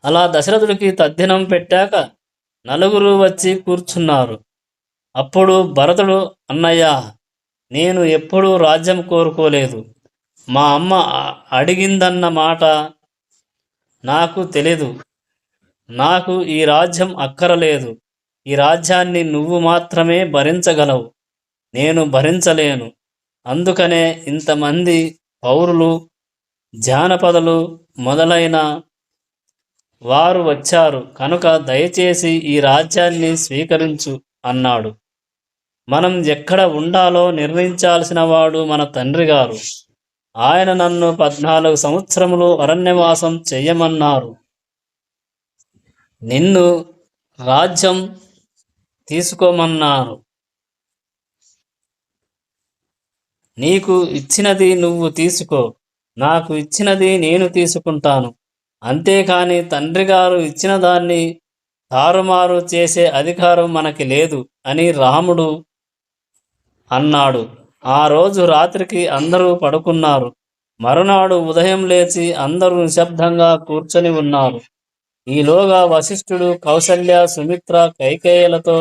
అలా దశరథుడికి తద్దినం పెట్టాక నలుగురు వచ్చి కూర్చున్నారు. అప్పుడు భరతుడు, అన్నయ్య, నేను ఎప్పుడూ రాజ్యం కోరుకోలేదు. మా అమ్మ అడిగిందన్న మాట నాకు తెలీదు. నాకు ఈ రాజ్యం అక్కరలేదు. ఈ రాజ్యాన్ని నువ్వు మాత్రమే భరించగలవు. నేను భరించలేను. అందుకనే ఇంతమంది పౌరులు, జానపదులు మొదలైన వారు వచ్చారు కనుక దయచేసి ఈ రాజ్యాన్ని స్వీకరించు అన్నాడు. మనం ఎక్కడ ఉండాలో నిర్ణయించాల్సిన వాడు మన తండ్రి గారు. ఆయన నన్ను 14 సంవత్సరములు అరణ్యవాసం చెయ్యమన్నారు. నిన్ను రాజ్యం తీసుకోమన్నారు. నీకు ఇచ్చినది నువ్వు తీసుకో, నాకు ఇచ్చినది నేను తీసుకుంటాను. అంతేకాని తండ్రి గారు ఇచ్చిన దాన్ని తారుమారు చేసే అధికారం మనకి లేదు అని రాముడు అన్నాడు. ఆ రోజు రాత్రికి అందరూ పడుకున్నారు. మరునాడు ఉదయం లేచి అందరూ నిశ్శబ్దంగా కూర్చొని ఉన్నారు. ఈలోగా వశిష్ఠుడు కౌసల్య, సుమిత్ర, కైకేయులతో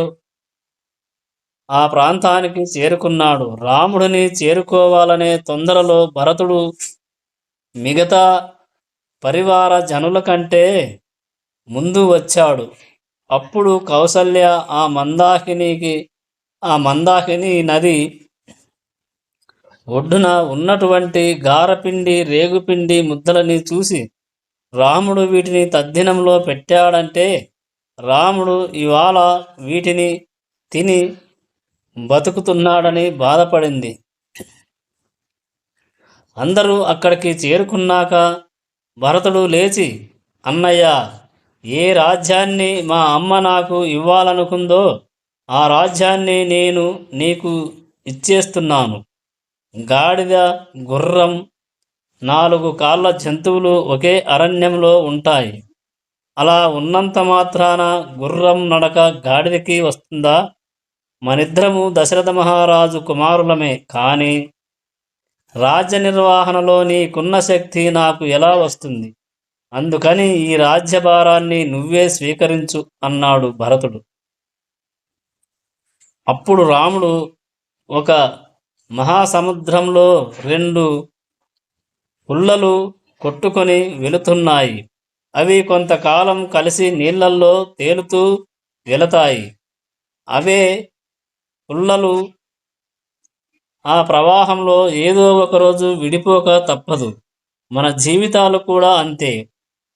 ఆ ప్రాంతానికి చేరుకున్నాడు. రాముడిని చేరుకోవాలనే తొందరలో భరతుడు మిగతా పరివార జనుల కంటే ముందు వచ్చాడు. అప్పుడు కౌసల్య ఆ మందాకిని నది ఒడ్డున ఉన్నటువంటి గారపిండి, రేగుపిండి ముద్దలని చూసి, రాముడు వీటిని తద్దినంలో పెట్టాడంటే రాముడు ఇవాళ వీటిని తిని బతుకుతున్నాడని బాధపడింది. అందరూ అక్కడికి చేరుకున్నాక భరతుడు లేచి, అన్నయ్య, ఏ రాజ్యాన్ని మా అమ్మ నాకు ఇవ్వాలనుకుందో ఆ రాజ్యాన్ని నేను నీకు ఇచ్చేస్తున్నాను. గాడిద, గుర్రం, 4 కాళ్ళ జంతువులు ఒకే అరణ్యంలో ఉంటాయి. అలా ఉన్నంత మాత్రాన గుర్రం నడక గాడిదకి వస్తుందా? మనిద్దరము దశరథ మహారాజు కుమారులమే. కానీ రాజ్య నిర్వహణలో నీకున్న శక్తి నాకు ఎలా వస్తుంది? అందుకని ఈ రాజ్యభారాన్ని నువ్వే స్వీకరించు అన్నాడు భరతుడు. అప్పుడు రాముడు, ఒక మహాసముద్రంలో 2 పుల్లలు కొట్టుకొని వెళుతున్నాయి. అవి కొంతకాలం కలిసి నీళ్లల్లో తేలుతూ వెళతాయి. అవే పుల్లలు ఆ ప్రవాహంలో ఏదో ఒకరోజు విడిపోక తప్పదు. మన జీవితాలు కూడా అంతే.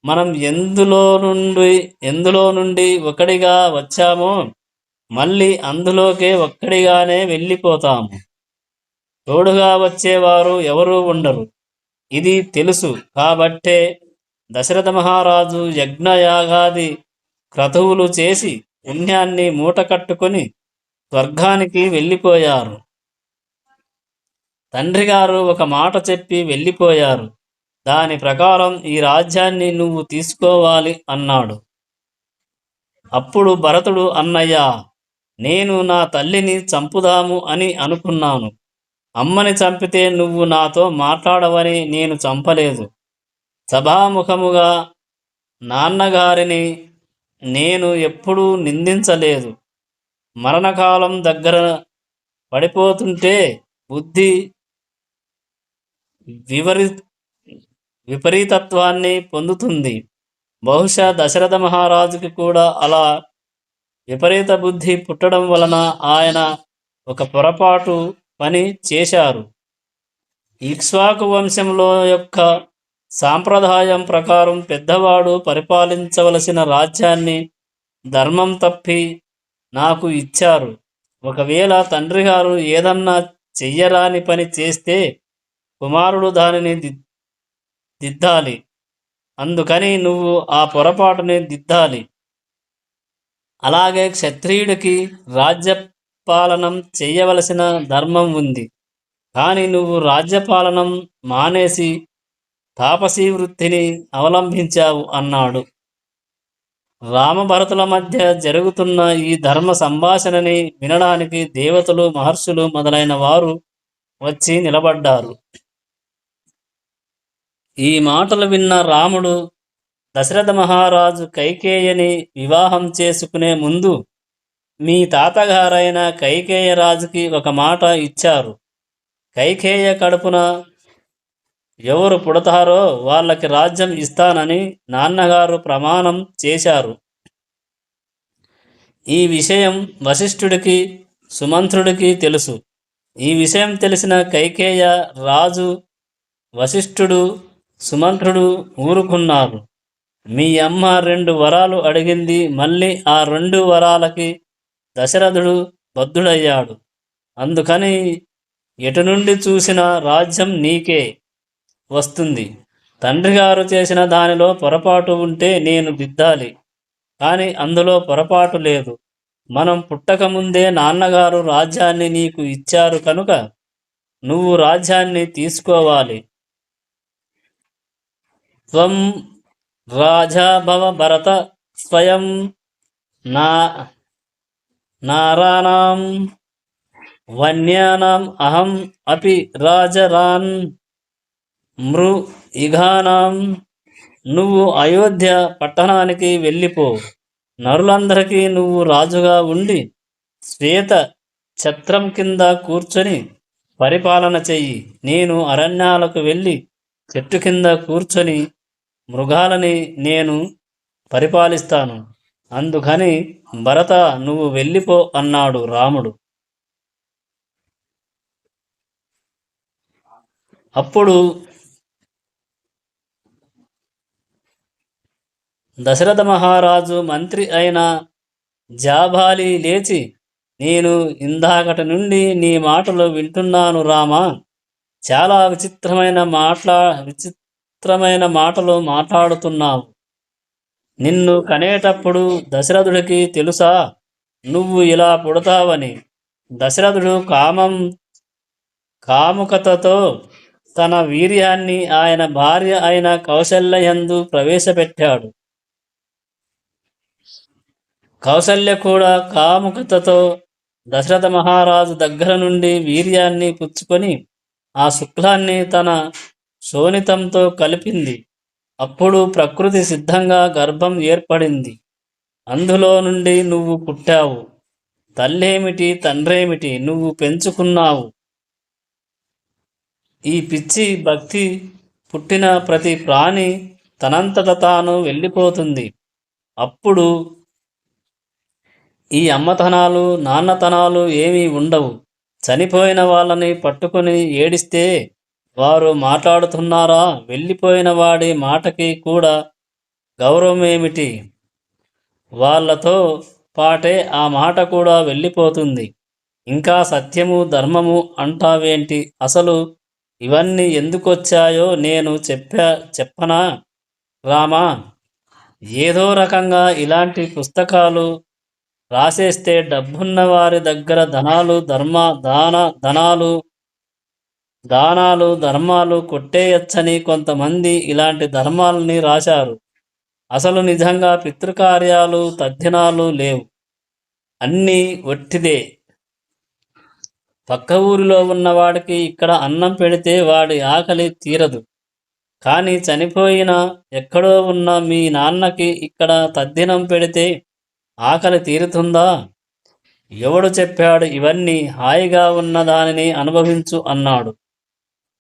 మనం ఎందులో నుండి ఒకడిగా వచ్చామో మళ్ళీ అందులోకే ఒక్కడిగానే వెళ్ళిపోతాము. తోడుగా వచ్చేవారు ఎవరూ ఉండరు. ఇది తెలుసు కాబట్టే దశరథ మహారాజు యజ్ఞయాగాది క్రతువులు చేసి పుణ్యాన్ని మూట కట్టుకొని స్వర్గానికి వెళ్ళిపోయారు. తండ్రి గారు ఒక మాట చెప్పి వెళ్ళిపోయారు. దాని ప్రకారం ఈ రాజ్యాన్ని నువ్వు తీసుకోవాలి అన్నాడు. అప్పుడు భరతుడు, అన్నయ్య, నేను నా తల్లిని చంపుదాము అని అనుకున్నాను. అమ్మని చంపితే నువ్వు నాతో మాట్లాడవని నేను చంపలేదు. సభాముఖముగా నాన్నగారిని నేను ఎప్పుడూ నిందించలేదు. మరణకాలం దగ్గర పడిపోతుంటే బుద్ధి విపరీతత్వాన్ని పొందుతుంది. బహుశా దశరథ మహారాజుకి కూడా అలా విపరీత బుద్ధి పుట్టడం వలన ఆయన ఒక పొరపాటు పని చేశారు. ఇక్ష్వాకు వంశంలో యొక్క సాంప్రదాయం ప్రకారం పెద్దవాడు పరిపాలించవలసిన రాజ్యాన్ని ధర్మం తప్పి నాకు ఇచ్చారు. ఒకవేళ తండ్రి గారు ఏదన్నా చెయ్యరాని పని చేస్తే కుమారుడు దానిని దిద్దాలి. అందుకని నువ్వు ఆ పొరపాటుని దిద్దాలి. అలాగే క్షత్రియుడికి రాజ్యపాలనం చేయవలసిన ధర్మం ఉంది. కానీ నువ్వు రాజ్యపాలనం మానేసి తాపసీ వృత్తిని అవలంబించావు అన్నాడు. రామభరతుల మధ్య జరుగుతున్న ఈ ధర్మ సంభాషణని వినడానికి దేవతలు, మహర్షులు మొదలైన వారు వచ్చి నిలబడ్డారు. ఈ మాటలు విన్న రాముడు దశరథ మహారాజు కైకేయిని వివాహం చేసుకునే ముందు మీ తాతగారైన కైకేయ రాజుకి ఒక మాట ఇచ్చారు. కైకేయ కడుపున ఎవరు పుడతారో వాళ్ళకి రాజ్యం ఇస్తానని నాన్నగారు ప్రమాణం చేశారు. ఈ విషయం వశిష్ఠుడికి, సుమంత్రుడికి తెలుసు. ఈ విషయం తెలిసిన కైకేయ రాజు, వశిష్ఠుడు, సుమంత్రుడు ఊరుకున్నారు. మీ అమ్మ 2 వరాలు అడిగింది, మళ్ళీ ఆ 2 వరాలకి దశరథుడు బద్ధుడయ్యాడు. అందుకని ఎటు నుండి చూసిన రాజ్యం నీకే వస్తుంది. తండ్రిగారు చేసిన దానిలో పొరపాటు ఉంటే నేను దిద్దాలి, కానీ అందులో పొరపాటు లేదు. మనం పుట్టకముందే నాన్నగారు రాజ్యాన్ని నీకు ఇచ్చారు కనుక నువ్వు రాజ్యాన్ని తీసుకోవాలి. త్వం రాజా భవ భరత స్వయం నా నారాణం వన్యానాం అహం అపి రాజరాన్ మృ ఇఘానాం. నువ్వు అయోధ్య పట్టణానికి వెళ్ళిపో. నరులందరికీ నువ్వు రాజుగా ఉండి శ్వేత ఛత్రం కింద కూర్చొని పరిపాలన చెయ్యి. నేను అరణ్యాలకు వెళ్ళి చెట్టు కింద కూర్చొని మృగాలని నేను పరిపాలిస్తాను. అందుకని భరత, నువ్వు వెళ్ళిపో అన్నాడు రాముడు. అప్పుడు దశరథ మహారాజు మంత్రి అయిన జాబాలి లేచి, నేను ఇందాకటి నుండి నీ మాటలు వింటున్నాను రామా. చాలా విచిత్రమైన మాటలు మాట్లాడుతున్నావు. నిన్ను కనేటప్పుడు దశరథుడికి తెలుసా నువ్వు ఇలా పుడతావని? దశరథుడు కాముకతతో తన వీర్యాన్ని ఆయన భార్య అయిన కౌసల్యయందు ప్రవేశపెట్టాడు. కౌసల్య కూడా కాముకతతో దశరథ మహారాజు దగ్గర నుండి వీర్యాన్ని పుచ్చుకొని ఆ శుక్లాన్ని తన శోణితంతో కలిపింది. అప్పుడు ప్రకృతి సిద్ధంగా గర్భం ఏర్పడింది. అందులో నుండి నువ్వు పుట్టావు. తల్లేమిటి, తండ్రేమిటి, నువ్వు పెంచుకున్నావు. ఈ పిచ్చి భక్తి పుట్టిన ప్రతి ప్రాణి తనంతట తాను వెళ్ళిపోతుంది. అప్పుడు ఈ అమ్మతనాలు, నాన్నతనాలు ఏమీ ఉండవు. చనిపోయిన వాళ్ళని పట్టుకొని ఏడిస్తే వారు మాట్లాడుతున్నారా? వెళ్ళిపోయిన వాడి మాటకి కూడా గౌరవమేమిటి? వాళ్ళతో పాటే ఆ మాట కూడా వెళ్ళిపోతుంది. ఇంకా సత్యము, ధర్మము అంటావేంటి? అసలు ఇవన్నీ ఎందుకొచ్చాయో నేను చెప్పనా రామా? ఏదో రకంగా ఇలాంటి పుస్తకాలు రాసేస్తే డబ్బున్న వారి దగ్గర దానాలు ధర్మాలు కొట్టేయచ్చని కొంతమంది ఇలాంటి ధర్మాలని రాశారు. అసలు నిజంగా పితృకార్యాలు, తద్దినాలు లేవు. అన్నీ ఒట్టిదే. పక్క ఊరిలో ఉన్నవాడికి ఇక్కడ అన్నం పెడితే వాడి ఆకలి తీరదు. కానీ చనిపోయిన ఎక్కడో ఉన్న మీ నాన్నకి ఇక్కడ తద్దినం పెడితే ఆకలి తీరుతుందా? ఎవడు చెప్పాడు ఇవన్నీ? హాయిగా ఉన్న దానిని అనుభవించు అన్నాడు.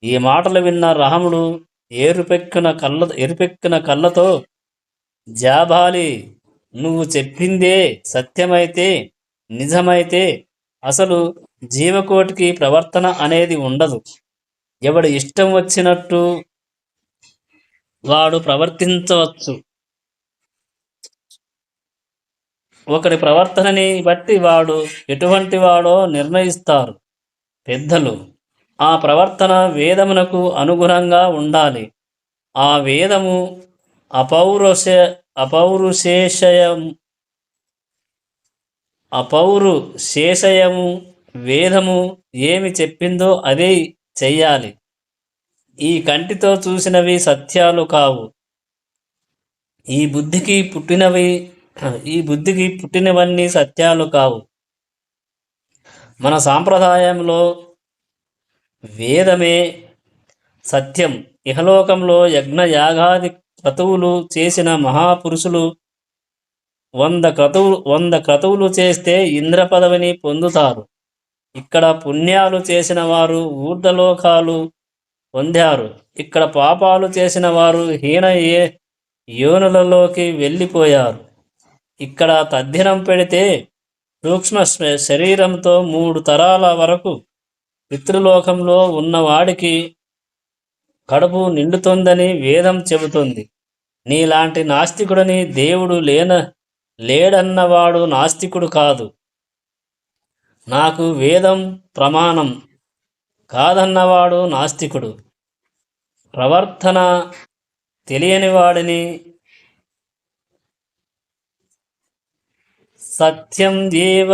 ఈ మాటలు విన్న రాముడు ఎరుపెక్కిన కళ్ళతో, జాబాలి, నువ్వు చెప్పిందే సత్యమైతే, నిజమైతే అసలు జీవకోటికి ప్రవర్తన అనేది ఉండదు. ఎవడి ఇష్టం వచ్చినట్టు వాడు ప్రవర్తించవచ్చు. ఒకరి ప్రవర్తనని బట్టి వాడు ఎటువంటి వాడో నిర్ణయిస్తారు పెద్దలు. ఆ ప్రవర్తన వేదమునకు అనుగుణంగా ఉండాలి. ఆ వేదము అపౌరుషేషయము. వేదము ఏమి చెప్పిందో అదే చెయ్యాలి. ఈ కంటితో చూసినవి సత్యాలు కావు. ఈ బుద్ధికి పుట్టినవి ఈ బుద్ధికి పుట్టినవన్నీ సత్యాలు కావు. మన సాంప్రదాయంలో వేదమే సత్యం. ఇహలోకంలో యజ్ఞ యాగాది క్రతువులు చేసిన మహాపురుషులు 100 క్రతువులు చేస్తే ఇంద్ర పదవిని పొందుతారు. ఇక్కడ పుణ్యాలు చేసిన వారు ఊర్ధ్వలోకాలు పొందారు. ఇక్కడ పాపాలు చేసిన వారు యోనులలోకి వెళ్ళిపోయారు. ఇక్కడ తద్దినం పెడితే సూక్ష్మ శరీరంతో 3 తరాల వరకు పితృలోకంలో ఉన్నవాడికి కడుపు నిండుతుందని వేదం చెబుతుంది. నీలాంటి నాస్తికుడిని దేవుడు లేడన్నవాడు నాస్తికుడు కాదు. నాకు వేదం ప్రమాణం కాదన్నవాడు నాస్తికుడు. ప్రవర్తన తెలియని వాడిని సత్యం ఏవ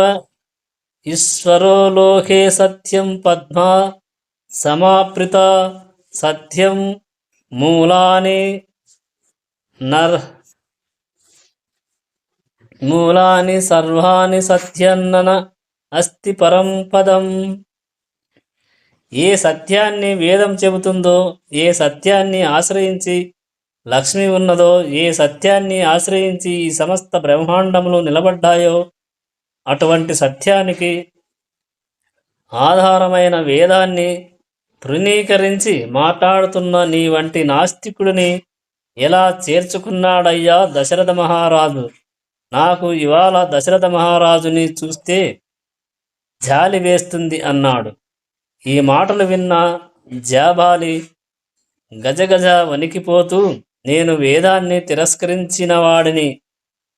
ఈశ్వరో లోకే సత్యం పద్మా సమాప్రిత సత్యం మూలాని సర్వాణి సత్యన్నన అస్తి పరం పదం. ఏ సత్యాన్ని వేదం చెబుతుందో, ఏ సత్యాన్ని ఆశ్రయించి లక్ష్మి ఉన్నదో, ఏ సత్యాన్ని ఆశ్రయించి ఈ సమస్త బ్రహ్మాండములు నిలబడ్డాయో అటువంటి సత్యానికి ఆధారమైన వేదాన్ని తృణీకరించి మాట్లాడుతున్న నీ వంటి నాస్తికుడిని ఎలా చేర్చుకున్నాడయ్యా దశరథ మహారాజు. నాకు ఇవాళ దశరథ మహారాజుని చూస్తే జాలి వేస్తుంది అన్నాడు. ఈ మాటలు విన్న జాబాలి గజగజ వణికిపోతూ, నేను వేదాన్ని తిరస్కరించిన వాడిని,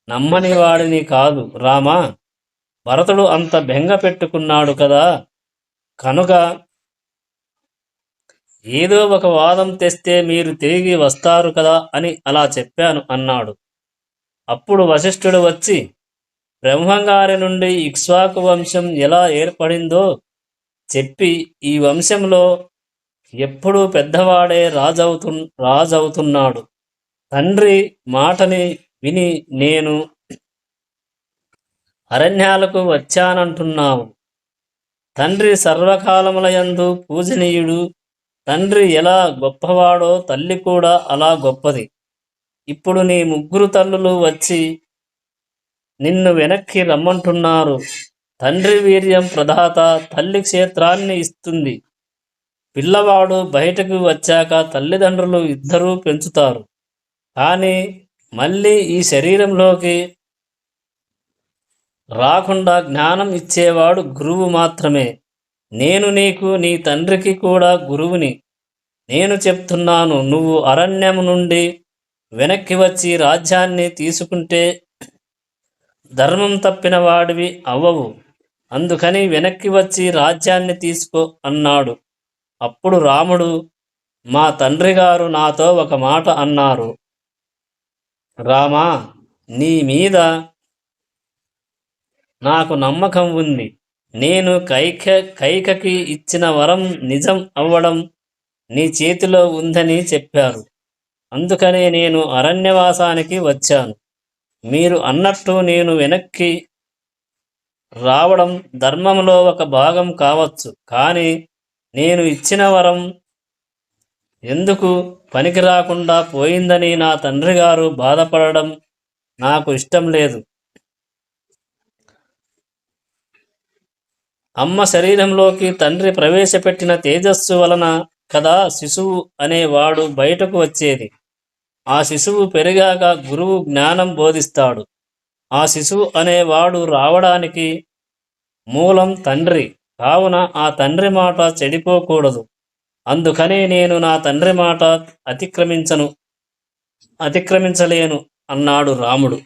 నమ్మని వాడిని కాదు రామా. భరతుడు అంత బెంగ పెట్టుకున్నాడు కదా, కనుక ఏదో ఒక వాదం తెస్తే మీరు తిరిగి వస్తారు కదా అని అలా చెప్పాను అన్నాడు. అప్పుడు వశిష్ఠుడు వచ్చి బ్రహ్మంగారి నుండి ఇక్ష్వాకు వంశం ఎలా ఏర్పడిందో చెప్పి, ఈ వంశంలో ఎప్పుడూ పెద్దవాడే రాజవుతున్నాడు. తండ్రి మాటని విని నేను అరణ్యాలకు వచ్చానంటున్నావు. తండ్రి సర్వకాలములయందు పూజనీయుడు. తండ్రి ఎలా గొప్పవాడో తల్లి కూడా అలా గొప్పది. ఇప్పుడు నీ 3 తల్లులు వచ్చి నిన్ను వెనక్కి రమ్మంటున్నారు. తండ్రి వీర్యం ప్రదాత, తల్లి క్షేత్రాన్ని ఇస్తుంది. పిల్లవాడు బయటకు వచ్చాక తల్లిదండ్రులు ఇద్దరూ పెంచుతారు. కానీ మళ్ళీ ఈ శరీరంలోకి రాకుండా జ్ఞానం ఇచ్చేవాడు గురువు మాత్రమే. నేను నీకు, నీ తండ్రికి కూడా గురువుని. నేను చెప్తున్నాను, నువ్వు అరణ్యం నుండి వెనక్కి వచ్చి రాజ్యాన్ని తీసుకుంటే ధర్మం తప్పిన వాడివి అవ్వవు. అందుకని వెనక్కి వచ్చి రాజ్యాన్ని తీసుకో అన్నాడు. అప్పుడు రాముడు, మా తండ్రి గారు నాతో ఒక మాట అన్నారు. రామా, నీ మీద నాకు నమ్మకం ఉంది. నేను కైకకి ఇచ్చిన వరం నిజం అవ్వడం నీ చేతిలో ఉందని చెప్పారు. అందుకనే నేను అరణ్యవాసానికి వచ్చాను. మీరు అన్నట్టు నేను వెనక్కి రావడం ధర్మంలో ఒక భాగం కావచ్చు. కానీ నేను ఇచ్చిన వరం ఎందుకు పనికి రాకుండా పోయిందని నా తండ్రి గారు బాధపడడం నాకు ఇష్టం లేదు. అమ్మ శరీరంలోకి తండ్రి ప్రవేశపెట్టిన తేజస్సు వలన కదా శిశువు అనేవాడు బయటకు వచ్చేది. ఆ శిశువు పెరిగాక గురువు జ్ఞానం బోధిస్తాడు. ఆ శిశువు అనేవాడు రావడానికి మూలం తండ్రి. కావున ఆ తండ్రి మాట చెడిపోకూడదు. అందుకనే నేను నా తండ్రి మాట అతిక్రమించలేను అన్నాడు రాముడు.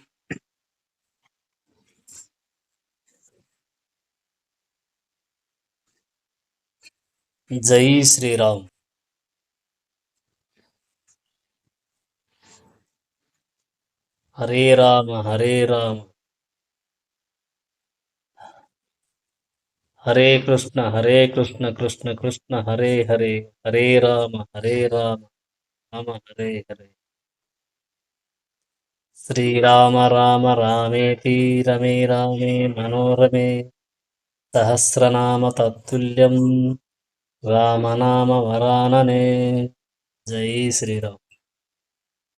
జై శ్రీరామ్. హరే రామ హరే రామ హరే కృష్ణ కృష్ణ కృష్ణ హరే హరే, హరే రామ రామ హరే హరే. శ్రీరామ రామ రామేతి రమే రామే మనోరమే సహస్రనామ తత్తుల్యం రామనామ వరాననే. జై శ్రీరామ్.